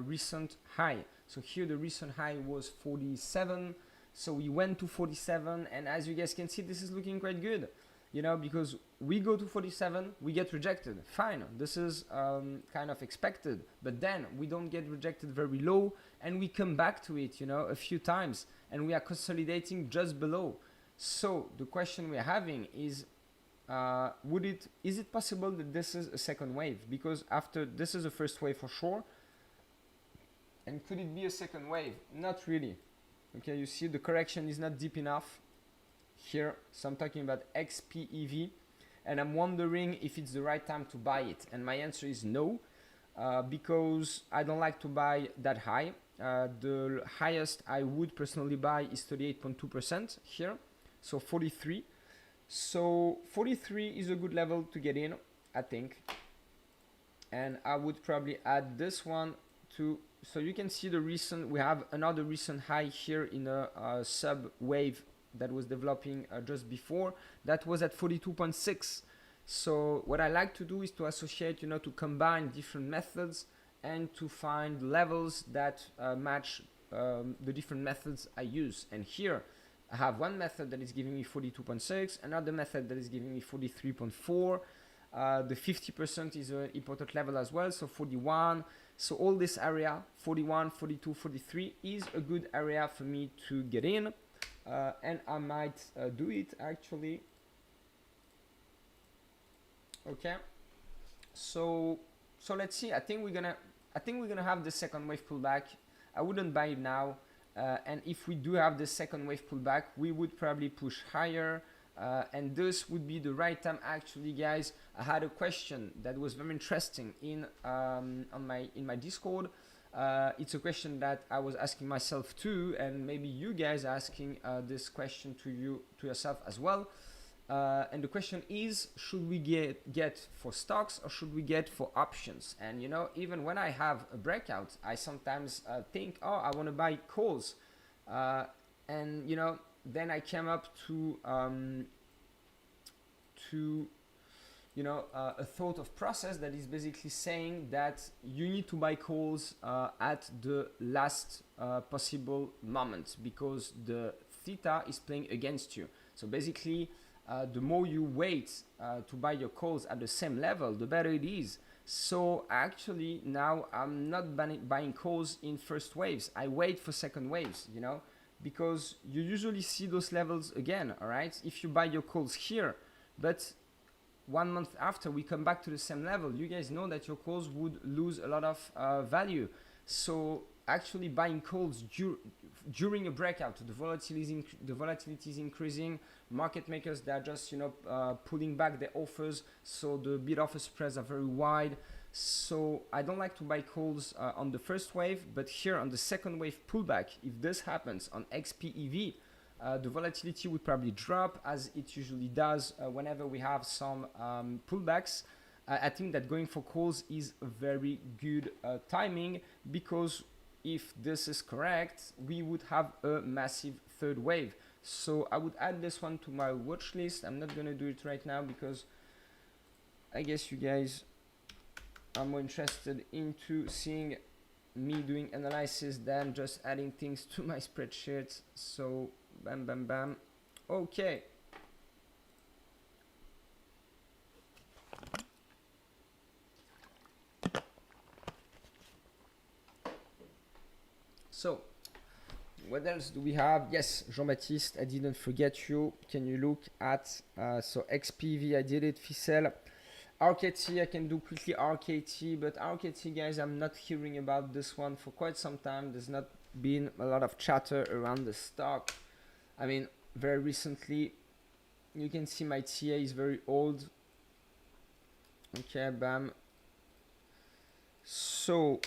recent high. So here the recent high was 47, so we went to 47, and as you guys can see, this is looking quite good, you know, because we go to 47, we get rejected. Fine, this is kind of expected, but then we don't get rejected very low, and we come back to it, you know, a few times, and we are consolidating just below. So the question we're having is, is it possible that this is a second wave? Because after this is a first wave for sure, and could it be a second wave? Not really. Okay, you see the correction is not deep enough here. So I'm talking about XPEV, and I'm wondering if it's the right time to buy it. And my answer is no, because I don't like to buy that high. The highest I would personally buy is 38.2% here. So 43. So 43 is a good level to get in, I think. And I would probably add this one to, so you can see the recent, we have another recent high here in a sub wave that was developing just before. That was at 42.6. So what I like to do is to associate, you know, to combine different methods and to find levels that match the different methods I use. And here I have one method that is giving me 42.6, another method that is giving me 43.4. The 50% is an important level as well, so 41. So all this area, 41, 42, 43 is a good area for me to get in, and I might do it actually. Okay, so let's see. I think we're gonna have the second wave pullback. I wouldn't buy it now. And if we do have the second wave pullback, we would probably push higher, and this would be the right time. Actually, guys, I had a question that was very interesting in my Discord. It's a question that I was asking myself too, and maybe you guys are asking this question to yourself as well. And the question is, should we get for stocks or should we get for options? And you know, even when I have a breakout, I sometimes think, oh, I want to buy calls, and you know, then I came up to you know, a thought of process that is basically saying that you need to buy calls at the last possible moment, because the theta is playing against you. So basically, the more you wait to buy your calls at the same level, the better it is. So actually now I'm not buying calls in first waves. I wait for second waves, you know, because you usually see those levels again, all right? If you buy your calls here, but 1 month after we come back to the same level, you guys know that your calls would lose a lot of value. So actually buying calls during a breakout, the volatility is increasing. Market makers, they are just, you know, pulling back their offers, so the bid offer spreads are very wide. So I don't like to buy calls on the first wave, but here on the second wave pullback, if this happens on XPEV, the volatility would probably drop, as it usually does whenever we have some pullbacks. I think that going for calls is a very good timing, because if this is correct, we would have a massive third wave. So I would add this one to my watch list. I'm not gonna do it right now because I guess you guys are more interested into seeing me doing analysis than just adding things to my spreadsheet. So bam, bam, bam. Okay. So what else do we have? Yes, Jean-Baptiste, I didn't forget you. Can you look at, so XPV, I did it, FCEL. RKT, I can do quickly RKT, but RKT, guys, I'm not hearing about this one for quite some time. There's not been a lot of chatter around the stock. I mean, very recently, you can see my TA is very old. Okay, bam. So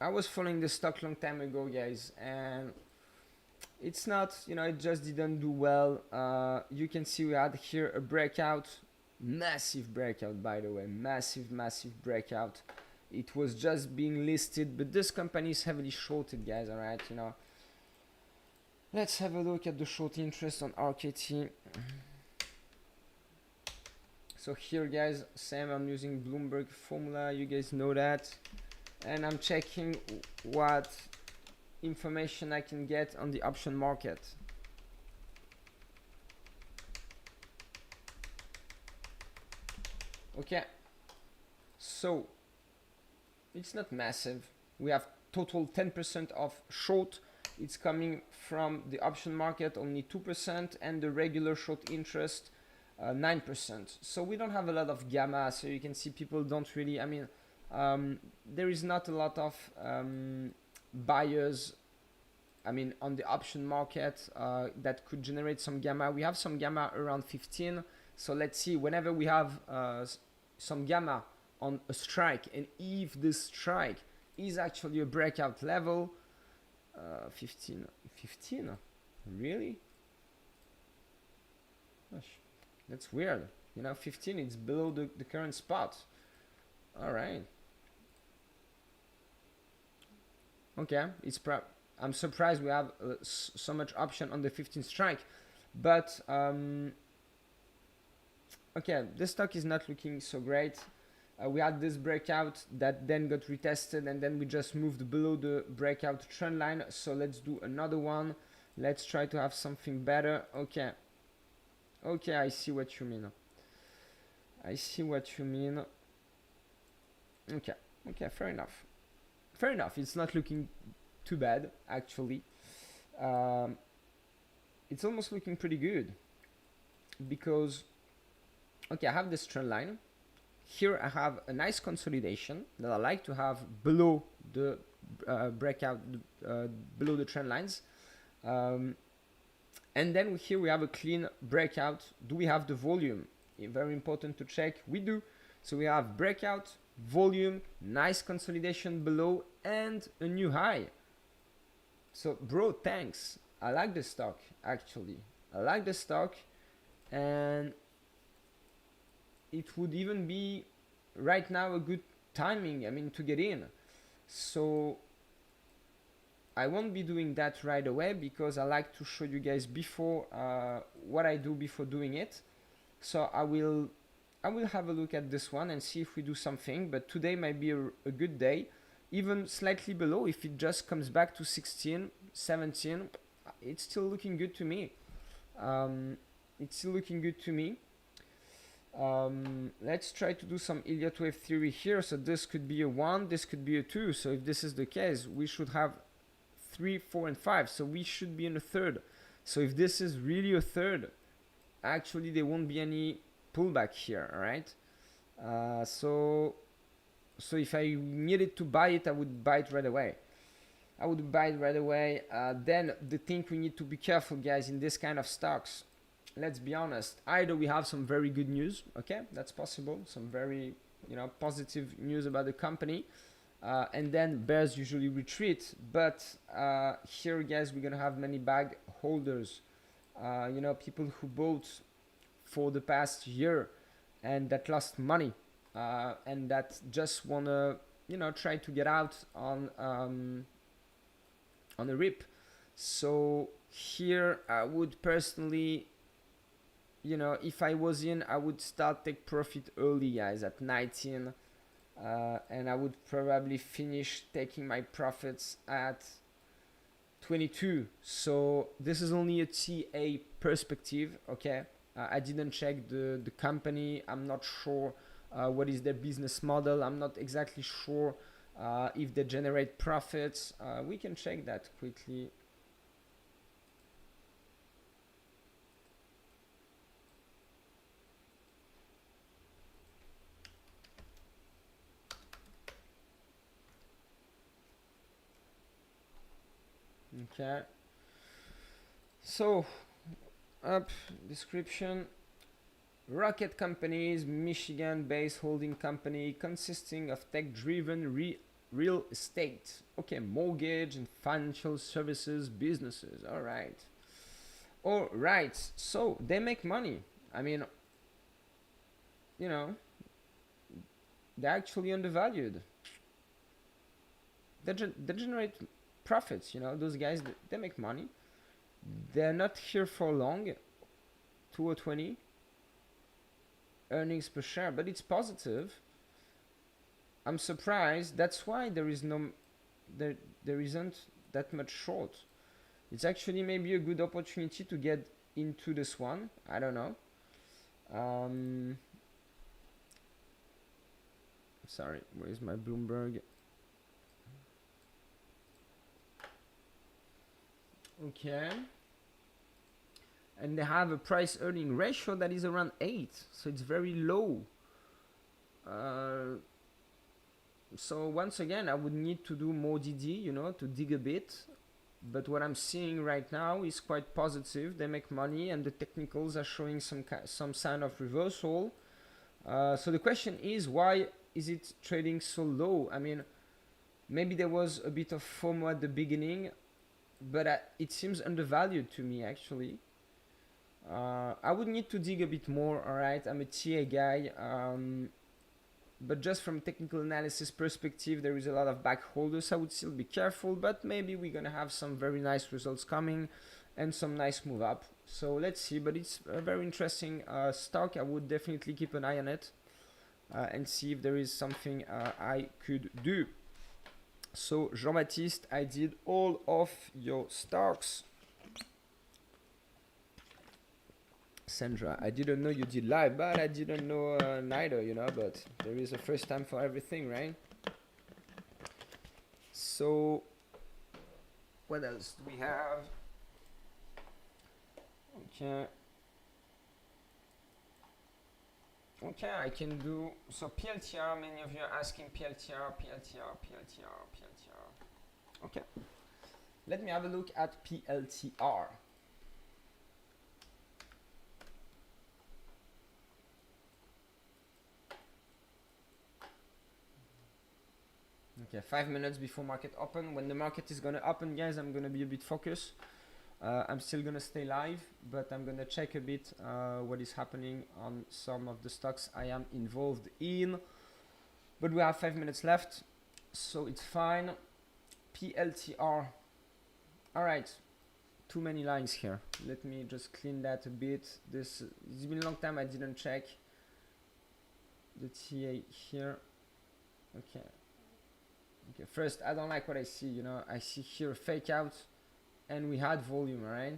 I was following the stock long time ago, guys, and it's not, you know, it just didn't do well. You can see we had here a breakout, massive breakout, by the way, massive breakout. It was just being listed, but this company is heavily shorted, guys. All right, you know, let's have a look at the short interest on RKT. So here, guys, same, I'm using Bloomberg formula, you guys know that, and I'm checking what information I can get on the option market. Okay, so it's not massive. We have total 10% of short. It's coming from the option market, only 2%, and the regular short interest 9%. So we don't have a lot of gamma, so you can see people don't really, I mean, there is not a lot of buyers, I mean, on the option market that could generate some gamma. We have some gamma around 15. So let's see, whenever we have some gamma on a strike, and if this strike is actually a breakout level, 15, really? Gosh, that's weird. You know, 15, it's below the current spot. All right. Okay, I'm surprised we have so much option on the 15 strike, but okay, this stock is not looking so great. We had this breakout that then got retested, and then we just moved below the breakout trend line. So let's do another one. Let's try to have something better. Okay, I see what you mean. Okay, fair enough. It's not looking too bad, actually. It's almost looking pretty good, because okay, I have this trend line. Here I have a nice consolidation that I like to have below the breakout, below the trend lines. And then here we have a clean breakout. Do we have the volume? Very important to check. We do. So we have breakout, volume, nice consolidation below, and a new high. So bro, thanks. I like the stock, actually. I like the stock, and it would even be right now a good timing, I mean, to get in. So I won't be doing that right away, because I like to show you guys before what I do before doing it. So I will have a look at this one and see if we do something, but today might be a good day, even slightly below. If it just comes back to 16, 17, it's still looking good to me. Let's try to do some ELLIOTT wave theory here. So this could be a 1, this could be a 2. So if this is the case, we should have 3, 4, and 5. So we should be in a third. So if this is really a third, actually there won't be any pullback here, all right? So if I needed to buy it, I would buy it right away. I would buy it right away. Then the thing we need to be careful, guys, in this kind of stocks, let's be honest, either we have some very good news, okay, that's possible, some very, you know, positive news about the company, and then bears usually retreat. But here, guys, we're gonna have many bag holders, you know, people who bought for the past year and that lost money, and that just wanna, you know, try to get out on a rip. So here I would personally, you know, if I was in, I would start take profit early, guys, at 19, and I would probably finish taking my profits at 22. So this is only a TA perspective, okay? I didn't check the company. I'm not sure what is their business model. I'm not exactly sure if they generate profits. We can check that quickly. Okay. So, up description. Rocket Companies, Michigan-based holding company consisting of tech-driven real estate. Okay, mortgage and financial services businesses. All right. All right. So they make money. I mean, you know, they're actually undervalued. They generate profits. You know, those guys, they make money. They're not here for long. 2020 earnings per share, but it's positive. I'm surprised. That's why there isn't that much short. It's actually maybe a good opportunity to get into this one. I don't know. Sorry, where's my Bloomberg? Okay. And they have a price earning ratio that is around 8, so it's very low. So once again, I would need to do more DD, you know, to dig a bit. But what I'm seeing right now is quite positive. They make money, and the technicals are showing some sign of reversal. So the question is, why is it trading so low? I mean, maybe there was a bit of FOMO at the beginning, but it seems undervalued to me, actually. I would need to dig a bit more. All right, I'm a TA guy, but just from technical analysis perspective, there is a lot of back holders. I would still be careful, but maybe we're gonna have some very nice results coming and some nice move up. So let's see, but it's a very interesting stock. I would definitely keep an eye on it and see if there is something I could do. So Jean-Baptiste, I did all of your stocks. Sandra, I didn't know you did live, but I didn't know neither, you know, but there is a first time for everything, right? So what else do we have? Okay, I can do, so PLTR, many of you are asking PLTR. Okay, let me have a look at PLTR. Okay, 5 minutes before market open. When the market is gonna open, guys, I'm gonna be a bit focused. I'm still gonna stay live, but I'm gonna check a bit what is happening on some of the stocks I am involved in. But we have 5 minutes left, so it's fine. PLTR. All right, too many lines here. Let me just clean that a bit. It's been a long time I didn't check the TA here. Okay. Okay, first, I don't like what I see, you know. I see here a fake out, and we had volume, right?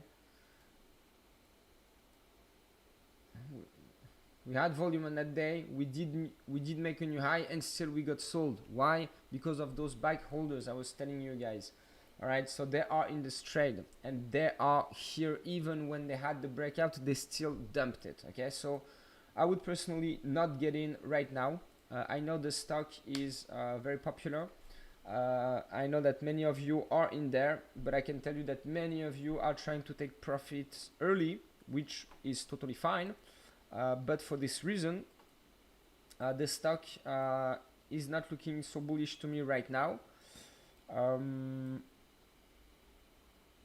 We had volume on that day. We did make a new high, and still we got sold. Why? Because of those buy holders I was telling you guys. All right, so they are in this trade, and they are here even when they had the breakout. They still dumped it. Okay, so I would personally not get in right now. I know the stock is very popular. I know that many of you are in there, but I can tell you that many of you are trying to take profits early, which is totally fine. But for this reason, the stock is not looking so bullish to me right now.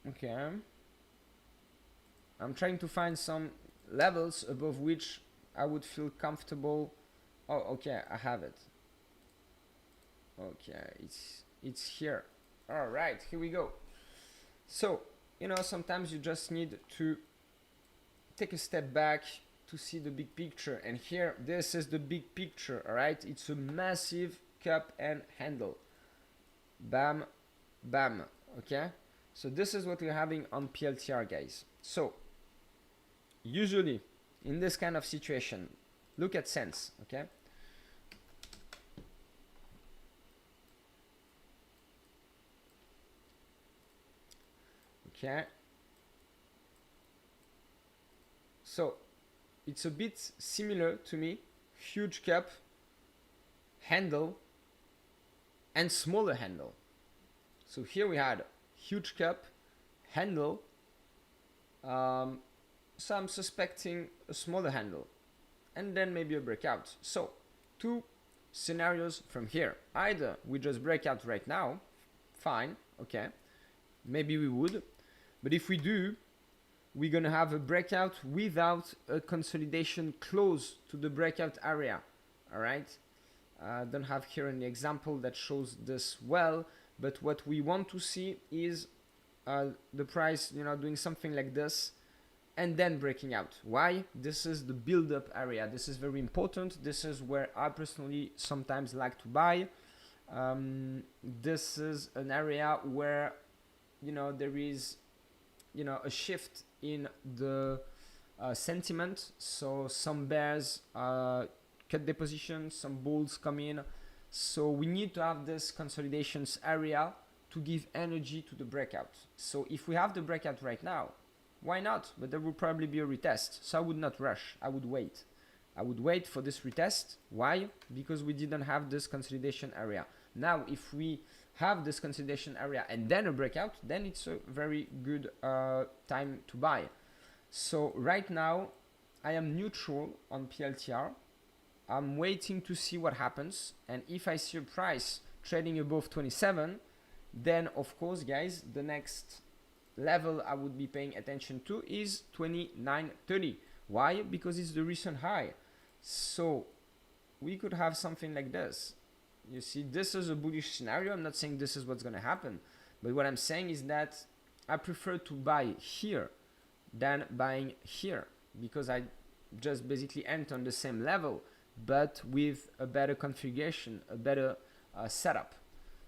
Okay. I'm trying to find some levels above which I would feel comfortable. Oh, okay, I have it. Okay, it's here. All right, here we go. So, you know, sometimes you just need to take a step back to see the big picture. And here, this is the big picture, all right? It's a massive cup and handle. Bam, bam, okay? So this is what we're having on PLTR, guys. So, usually, in this kind of situation, look at sense, okay? Okay. So it's a bit similar to me. Huge cup, handle, and smaller handle. So here we had huge cup, handle. So I'm suspecting a smaller handle, and then maybe a breakout. So two scenarios from here. Either we just break out right now, fine, okay. Maybe we would. But if we do, we're going to have a breakout without a consolidation close to the breakout area. All right. I don't have here an example that shows this well, but what we want to see is the price, you know, doing something like this and then breaking out. Why? This is the build-up area. This is very important. This is where I personally sometimes like to buy. This is an area where, you know, there is, you know, a shift in the sentiment. So some bears cut their position, some bulls come in. So we need to have this consolidations area to give energy to the breakout. So if we have the breakout right now, why not? But there will probably be a retest. So I would not rush. I would wait. I would wait for this retest. Why? Because we didn't have this consolidation area. Now, if we have this consolidation area and then a breakout, then it's a very good time to buy. So right now, I am neutral on PLTR. I'm waiting to see what happens. And if I see a price trading above 27, then of course, guys, the next level I would be paying attention to is 29.30. Why? Because it's the recent high. So we could have something like this. You see, this is a bullish scenario. I'm not saying this is what's going to happen, but what I'm saying is that I prefer to buy here than buying here, because I just basically enter on the same level, but with a better configuration, a better setup.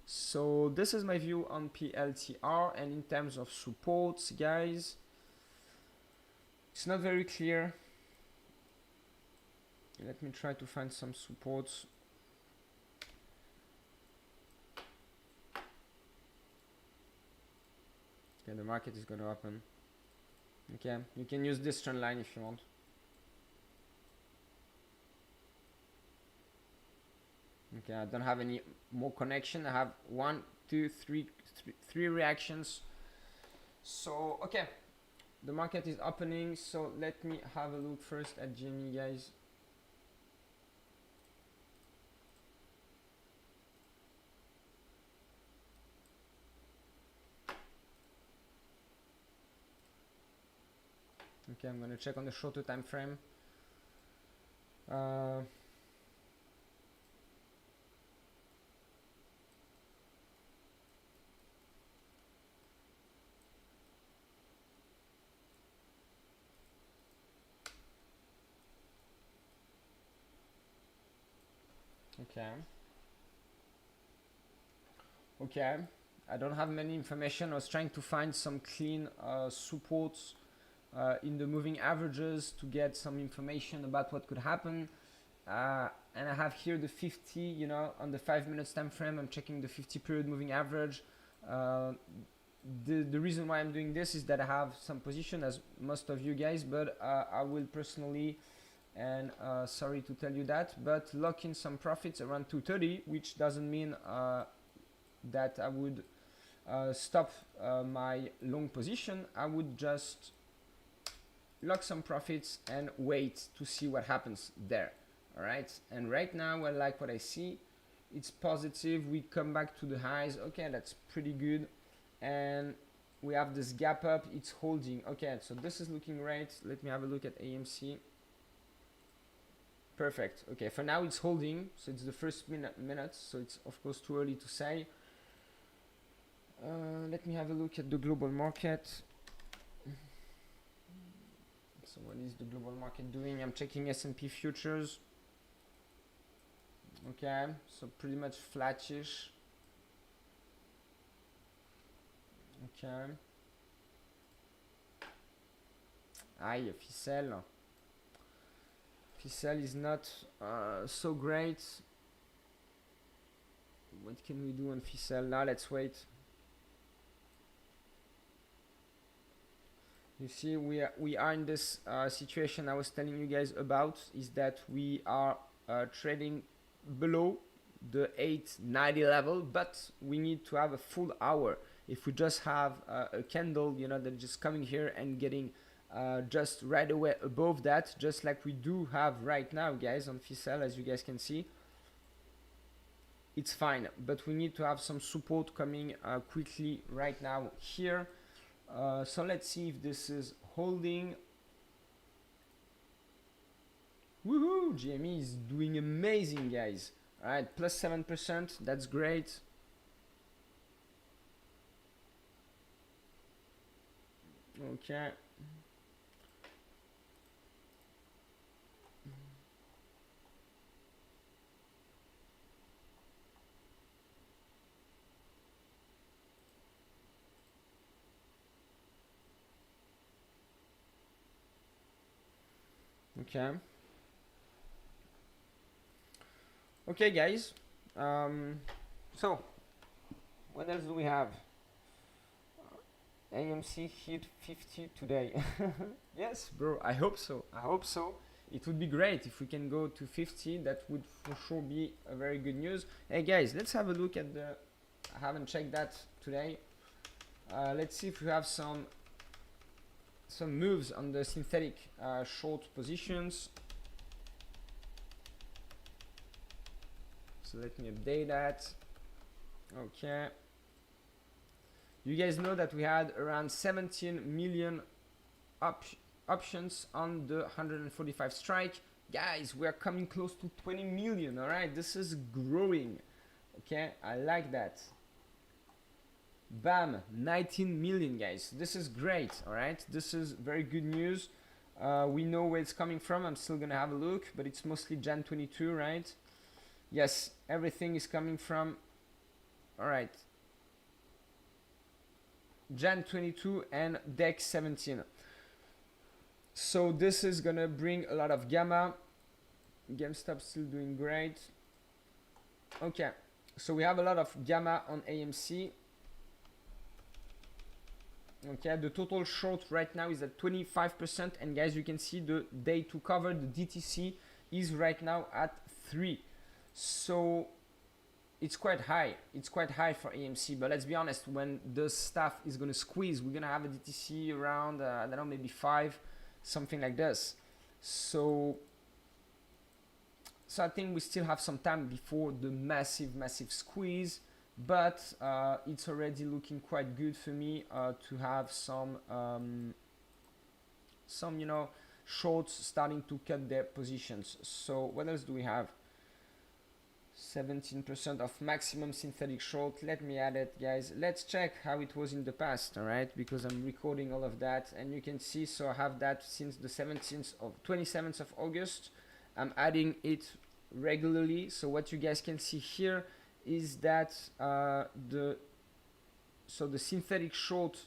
So this is my view on PLTR. And in terms of supports, guys, it's not very clear. Let me try to find some supports. Okay, the market is going to open. Okay, you can use this trend line if you want. Okay, I don't have any more connection. I have 1, 2, 3 reactions. So, okay, the market is opening. So let me have a look first at GME, guys. Okay, I'm gonna check on the shorter time frame. Okay, I don't have many information. I was trying to find some clean supports in the moving averages to get some information about what could happen. And I have here the 50, you know, on the 5 minutes time frame. I'm checking the 50 period moving average. The reason why I'm doing this is that I have some position, as most of you guys, but I will personally, and sorry to tell you that, but lock in some profits around 230, which doesn't mean that I would stop my long position, I would just lock some profits and wait to see what happens there. All right, and right now I like what I see. It's positive. We come back to the highs. Okay, that's pretty good. And we have this gap up. It's holding. Okay, so this is looking great. Let me have a look at AMC. Perfect. Okay, for now it's holding. So it's the first minute. So it's of course too early to say. Let me have a look at the global market. So what is the global market doing? I'm checking S&P futures. Okay, so pretty much flattish. Okay. Aye, FCEL. FCEL is not so great. What can we do on FCEL? Now let's wait. You see, we are in this situation I was telling you guys about, is that we are trading below the 890 level, but we need to have a full hour. If we just have a candle, you know, that just coming here and getting just right away above that, just like we do have right now, guys, on FCEL, as you guys can see, it's fine. But we need to have some support coming quickly right now here. So let's see if this is holding. Woohoo! GME is doing amazing, guys. All right, plus 7%. That's great. Okay. Okay. Okay, guys. So, what else do we have? AMC hit 50 today. Yes, bro. I hope so. I hope so. It would be great if we can go to 50. That would for sure be a very good news. Hey, guys, let's have a look at the. I haven't checked that today. Let's see if we have some moves on the synthetic short positions. So let me update that. Okay. You guys know that we had around 17 million options on the 145 strike. Guys, we are coming close to 20 million. All right, this is growing. Okay, I like that. Bam, 19 million, guys. This is great. All right, this is very good news. We know where it's coming from. I'm still gonna have a look, but it's mostly Jan 22, right? Yes, everything is coming from. All right, Jan 22 and DEX 17. So this is gonna bring a lot of gamma. GameStop still doing great. Okay, so we have a lot of gamma on AMC. Okay, the total short right now is at 25%, and guys, you can see the day to cover, the DTC is right now at 3. So it's quite high. It's quite high for AMC, but let's be honest, when the stuff is going to squeeze, we're going to have a DTC around, I don't know, maybe 5, something like this. So I think we still have some time before the massive squeeze, but it's already looking quite good for me to have some you know, shorts starting to cut their positions. So what else do we have? 17% of maximum synthetic short. Let me add it, guys. Let's check how it was in the past, all right? Because I'm recording all of that, and you can see, so I have that since the 27th of August. I'm adding it regularly. So what you guys can see here is that the synthetic short,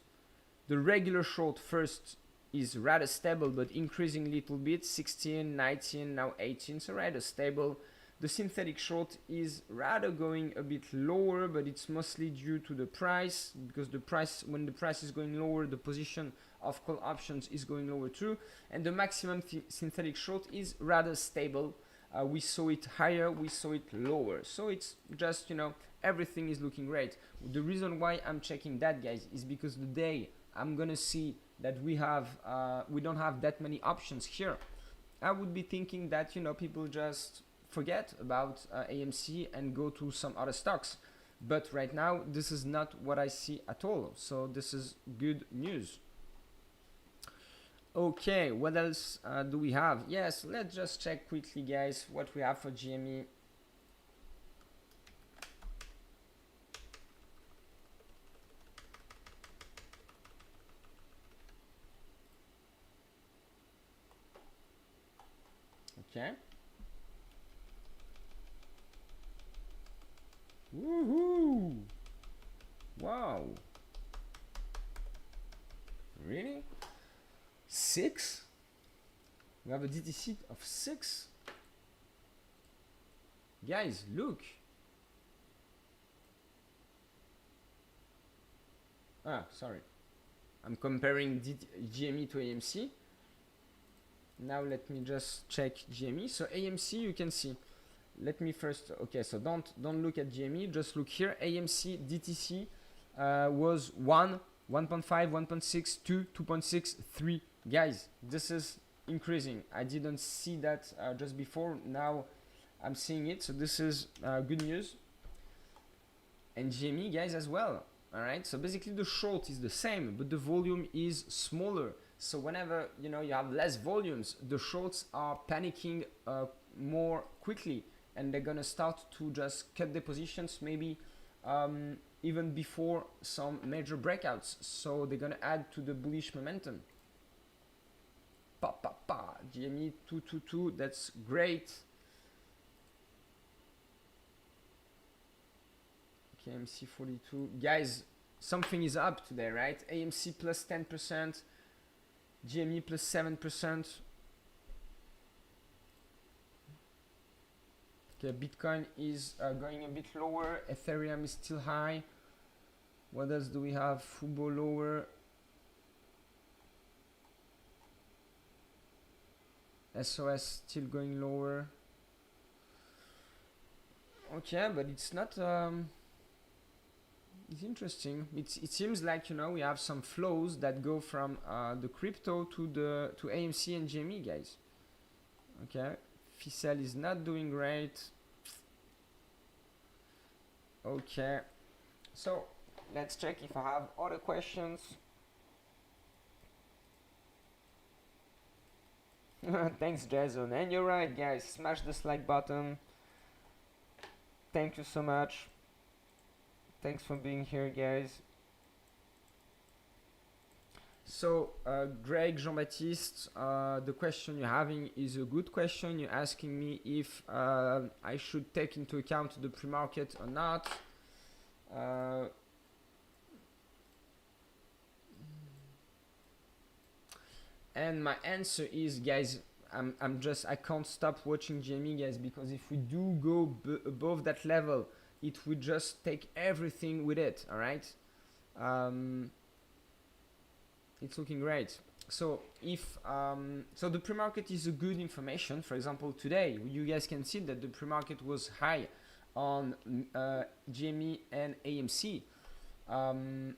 the regular short first is rather stable, but increasing a little bit, 16, 19, now 18, so rather stable. The synthetic short is rather going a bit lower, but it's mostly due to the price, because the price, when the price is going lower, the position of call options is going lower too. And the maximum synthetic short is rather stable. we saw it higher, we saw it lower. So it's just, you know, everything is looking great. The reason why I'm checking that, guys, is because the day I'm gonna see that we don't have that many options here, I would be thinking that, you know, people just forget about AMC and go to some other stocks. But right now, this is not what I see at all. So this is good news. Okay, what else do we have? Yes, let's just check quickly, guys, what we have for GME. Okay. Woohoo! Wow. Really? 6? We have a DTC of 6? Guys, look. Sorry. I'm comparing GME to AMC. Now let me just check GME. So AMC, you can see. Let me first, okay, so don't look at GME, just look here. AMC DTC was 1, 1.5, 1.6, 2, 2.6, 3. Guys, this is increasing. I didn't see that just before. Now I'm seeing it. So this is good news. And GME, guys, as well. All right. So basically the short is the same, but the volume is smaller. So whenever, you know, you have less volumes, the shorts are panicking more quickly, and they're gonna start to just cut their positions, maybe even before some major breakouts. So they're gonna add to the bullish momentum. GME 222, that's great. Okay, AMC 42. Guys, something is up today, right? AMC plus 10%, GME plus 7%. Okay, Bitcoin is going a bit lower. Ethereum is still high. What else do we have? Fubo lower. SOS still going lower. Okay, but it's not. It's interesting. It seems like, you know, we have some flows that go from the crypto to AMC and GME, guys. Okay, FCEL is not doing great. Okay, so let's check if I have other questions. Thanks, Jason. And you're right, guys. Smash the like button. Thank you so much. Thanks for being here, guys. So, Greg, Jean-Baptiste, the question you're having is a good question. You're asking me if I should take into account the pre-market or not. And my answer is, guys, I can't stop watching GME, guys, because if we do go above that level, it would just take everything with it. All right. It's looking great. So if so the pre-market is a good information. For example, today you guys can see that the pre-market was high on GME and AMC.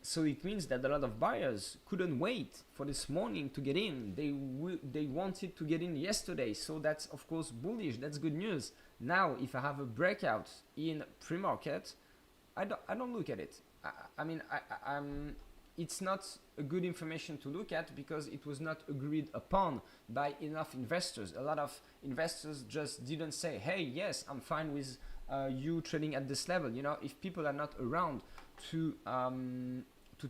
So it means that a lot of buyers couldn't wait for this morning to get in. They wanted to get in yesterday. So that's of course bullish. That's good news. Now, if I have a breakout in pre-market, I don't look at it. It's not a good information to look at because it was not agreed upon by enough investors. A lot of investors just didn't say, hey, yes, I'm fine with you trading at this level. You know, if people are not around to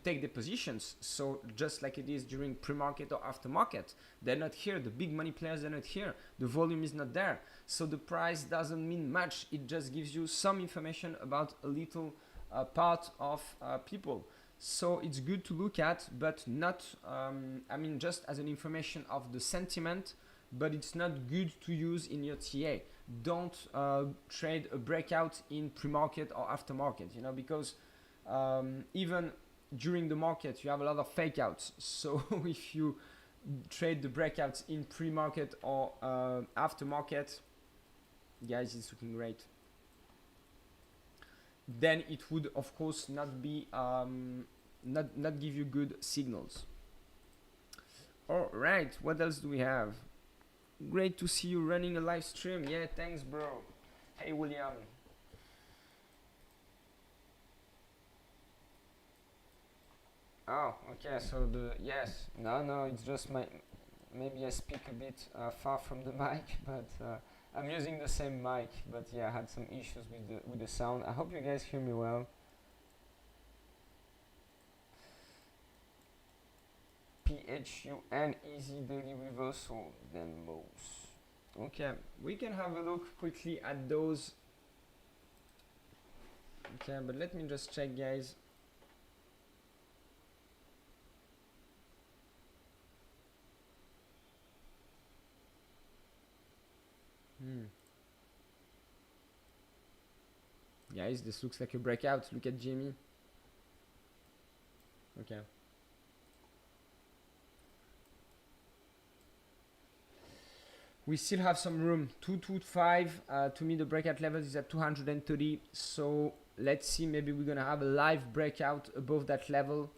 take the positions, so just like it is during pre-market or aftermarket, they're not here. The big money players are not here. The volume is not there. So the price doesn't mean much. It just gives you some information about a little part of people. So it's good to look at, but not, just as an information of the sentiment, but it's not good to use in your TA. Don't trade a breakout in pre-market or aftermarket, you know, because even during the market, you have a lot of fake outs. So if you trade the breakouts in pre-market or aftermarket, guys, it's looking great. Then it would of course not be not give you good signals. All right, what else do we have? Great to see you running a live stream. Yeah, thanks, bro. Hey, William. Oh, okay. So yes, no, it's just maybe I speak a bit far from the mic, but I'm using the same mic. But yeah, I had some issues with the sound. I hope you guys hear me well. PHUN easy daily reversal then most. Okay, we can have a look quickly at those. Okay, but let me just check, guys. Guys, this looks like a breakout. Look at GME. Okay. We still have some room. 225 to me, the breakout level is at 230. So let's see, maybe we're gonna have a live breakout above that level.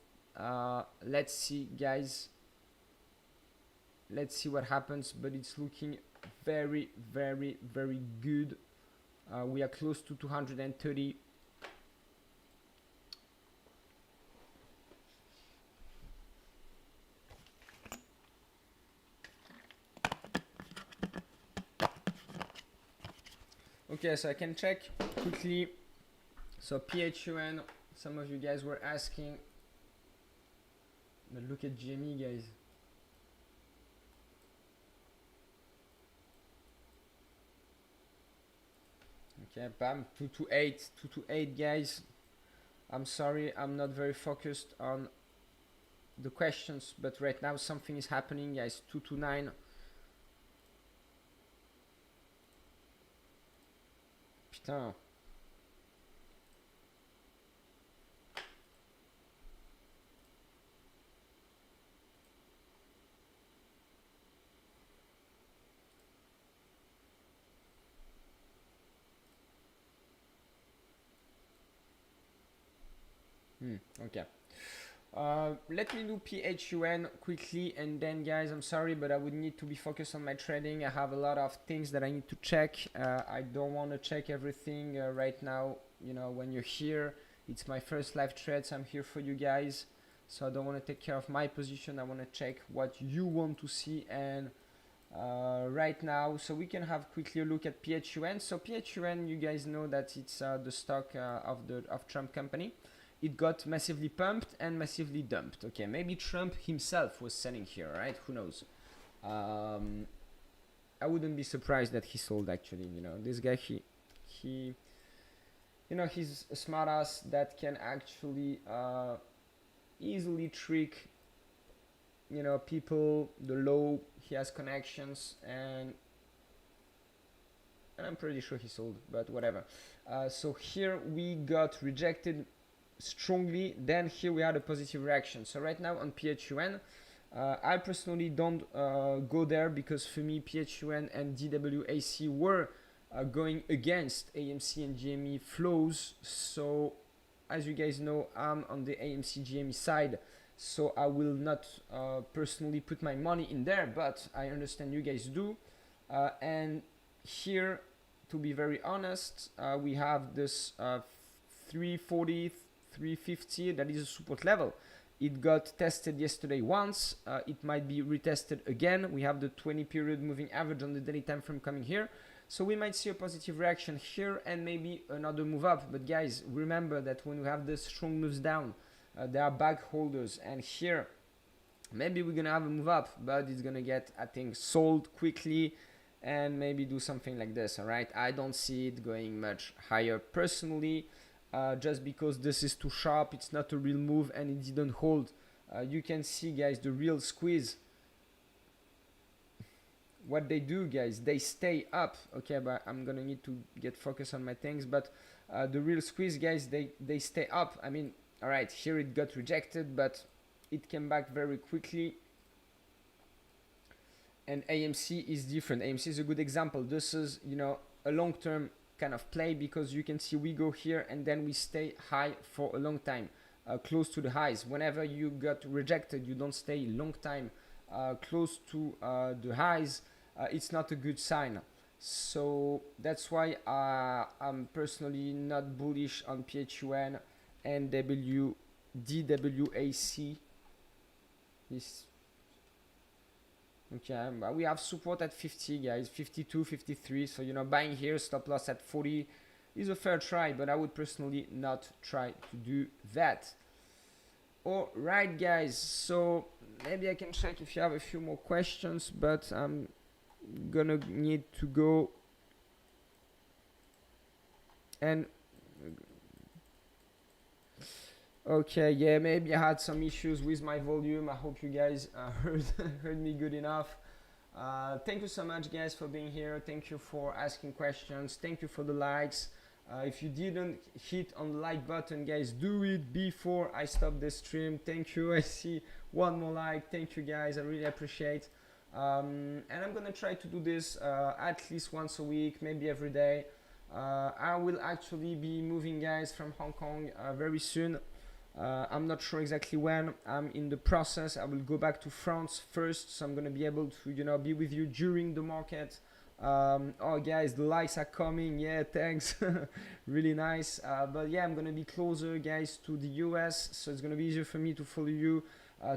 Let's see, guys. Let's see what happens, but it's looking very, very, very good. We are close to 230. Okay, so I can check quickly. So PHUN, some of you guys were asking, but look at GME, guys. Okay, bam, 228, guys. I'm sorry, I'm not very focused on the questions, but right now something is happening, guys. 229. Putain. Okay. Let me do PHUN quickly, and then, guys, I'm sorry, but I would need to be focused on my trading. I have a lot of things that I need to check. I don't want to check everything right now. You know, when you're here, it's my first live trade, so I'm here for you guys. So I don't want to take care of my position. I want to check what you want to see, and right now, so we can have quickly a look at PHUN. So PHUN, you guys know that it's the stock of Trump company. It got massively pumped and massively dumped. Okay, maybe Trump himself was selling here, right? Who knows? I wouldn't be surprised that he sold, actually. You know, this guy, he you know, he's a smart ass that can actually easily trick, you know, people, the low. He has connections, and I'm pretty sure he sold, but whatever. So here we got rejected strongly, then here we had a positive reaction. So right now on PHUN, I personally don't go there, because for me PHUN and DWAC were going against AMC and GME flows. So as you guys know, I'm on the AMC GME side, so I will not personally put my money in there, but I understand you guys do. And here, to be very honest, we have this 340, 350, that is a support level. It got tested yesterday once. It might be retested again. We have the 20 period moving average on the daily time frame coming here. So we might see a positive reaction here and maybe another move up. But guys, remember that when we have the strong moves down, there are bag holders. And here, maybe we're going to have a move up, but it's going to get, I think, sold quickly and maybe do something like this, all right? I don't see it going much higher personally. Just because this is too sharp, it's not a real move and it didn't hold. You can see, guys, the real squeeze. What they do, guys, they stay up. Okay, but I'm gonna need to get focused on my things. But the real squeeze, guys, they stay up. I mean, all right, here it got rejected, but it came back very quickly. And AMC is different. AMC is a good example. This is, you know, a long-term kind of play, because you can see we go here and then we stay high for a long time, close to the highs. Whenever you got rejected, you don't stay long time close to the highs. It's not a good sign. So that's why I'm personally not bullish on PHUN and DWAC. This okay, we have support at 50, guys, 52, 53. So you know, buying here, stop loss at 40 is a fair try, but I would personally not try to do that. All right, guys, so maybe I can check if you have a few more questions, but I'm gonna need to go. And okay, yeah, maybe I had some issues with my volume. I hope you guys heard me good enough. Thank you so much, guys, for being here. Thank you for asking questions. Thank you for the likes. If you didn't hit on the like button, guys, do it before I stop the stream. Thank you. I see one more like. Thank you, guys. I really appreciate. And I'm gonna try to do this at least once a week, maybe every day. I will actually be moving, guys, from Hong Kong very soon. I'm not sure exactly when. I'm in the process. I will go back to France first, so I'm gonna be able to, you know, be with you during the market. Oh, guys, the likes are coming. Yeah, thanks. Really nice. But yeah, I'm gonna be closer, guys, to the US, so it's gonna be easier for me to follow you,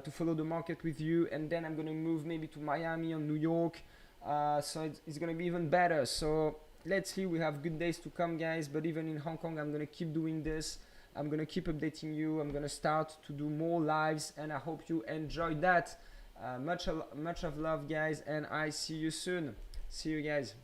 to follow the market with you. And then I'm gonna move maybe to Miami or New York, so it's gonna be even better. So let's see, we have good days to come, guys. But even in Hong Kong, I'm gonna keep doing this. I'm gonna keep updating you. I'm gonna start to do more lives, and I hope you enjoyed that. Much of love, guys, and I see you soon. See you, guys.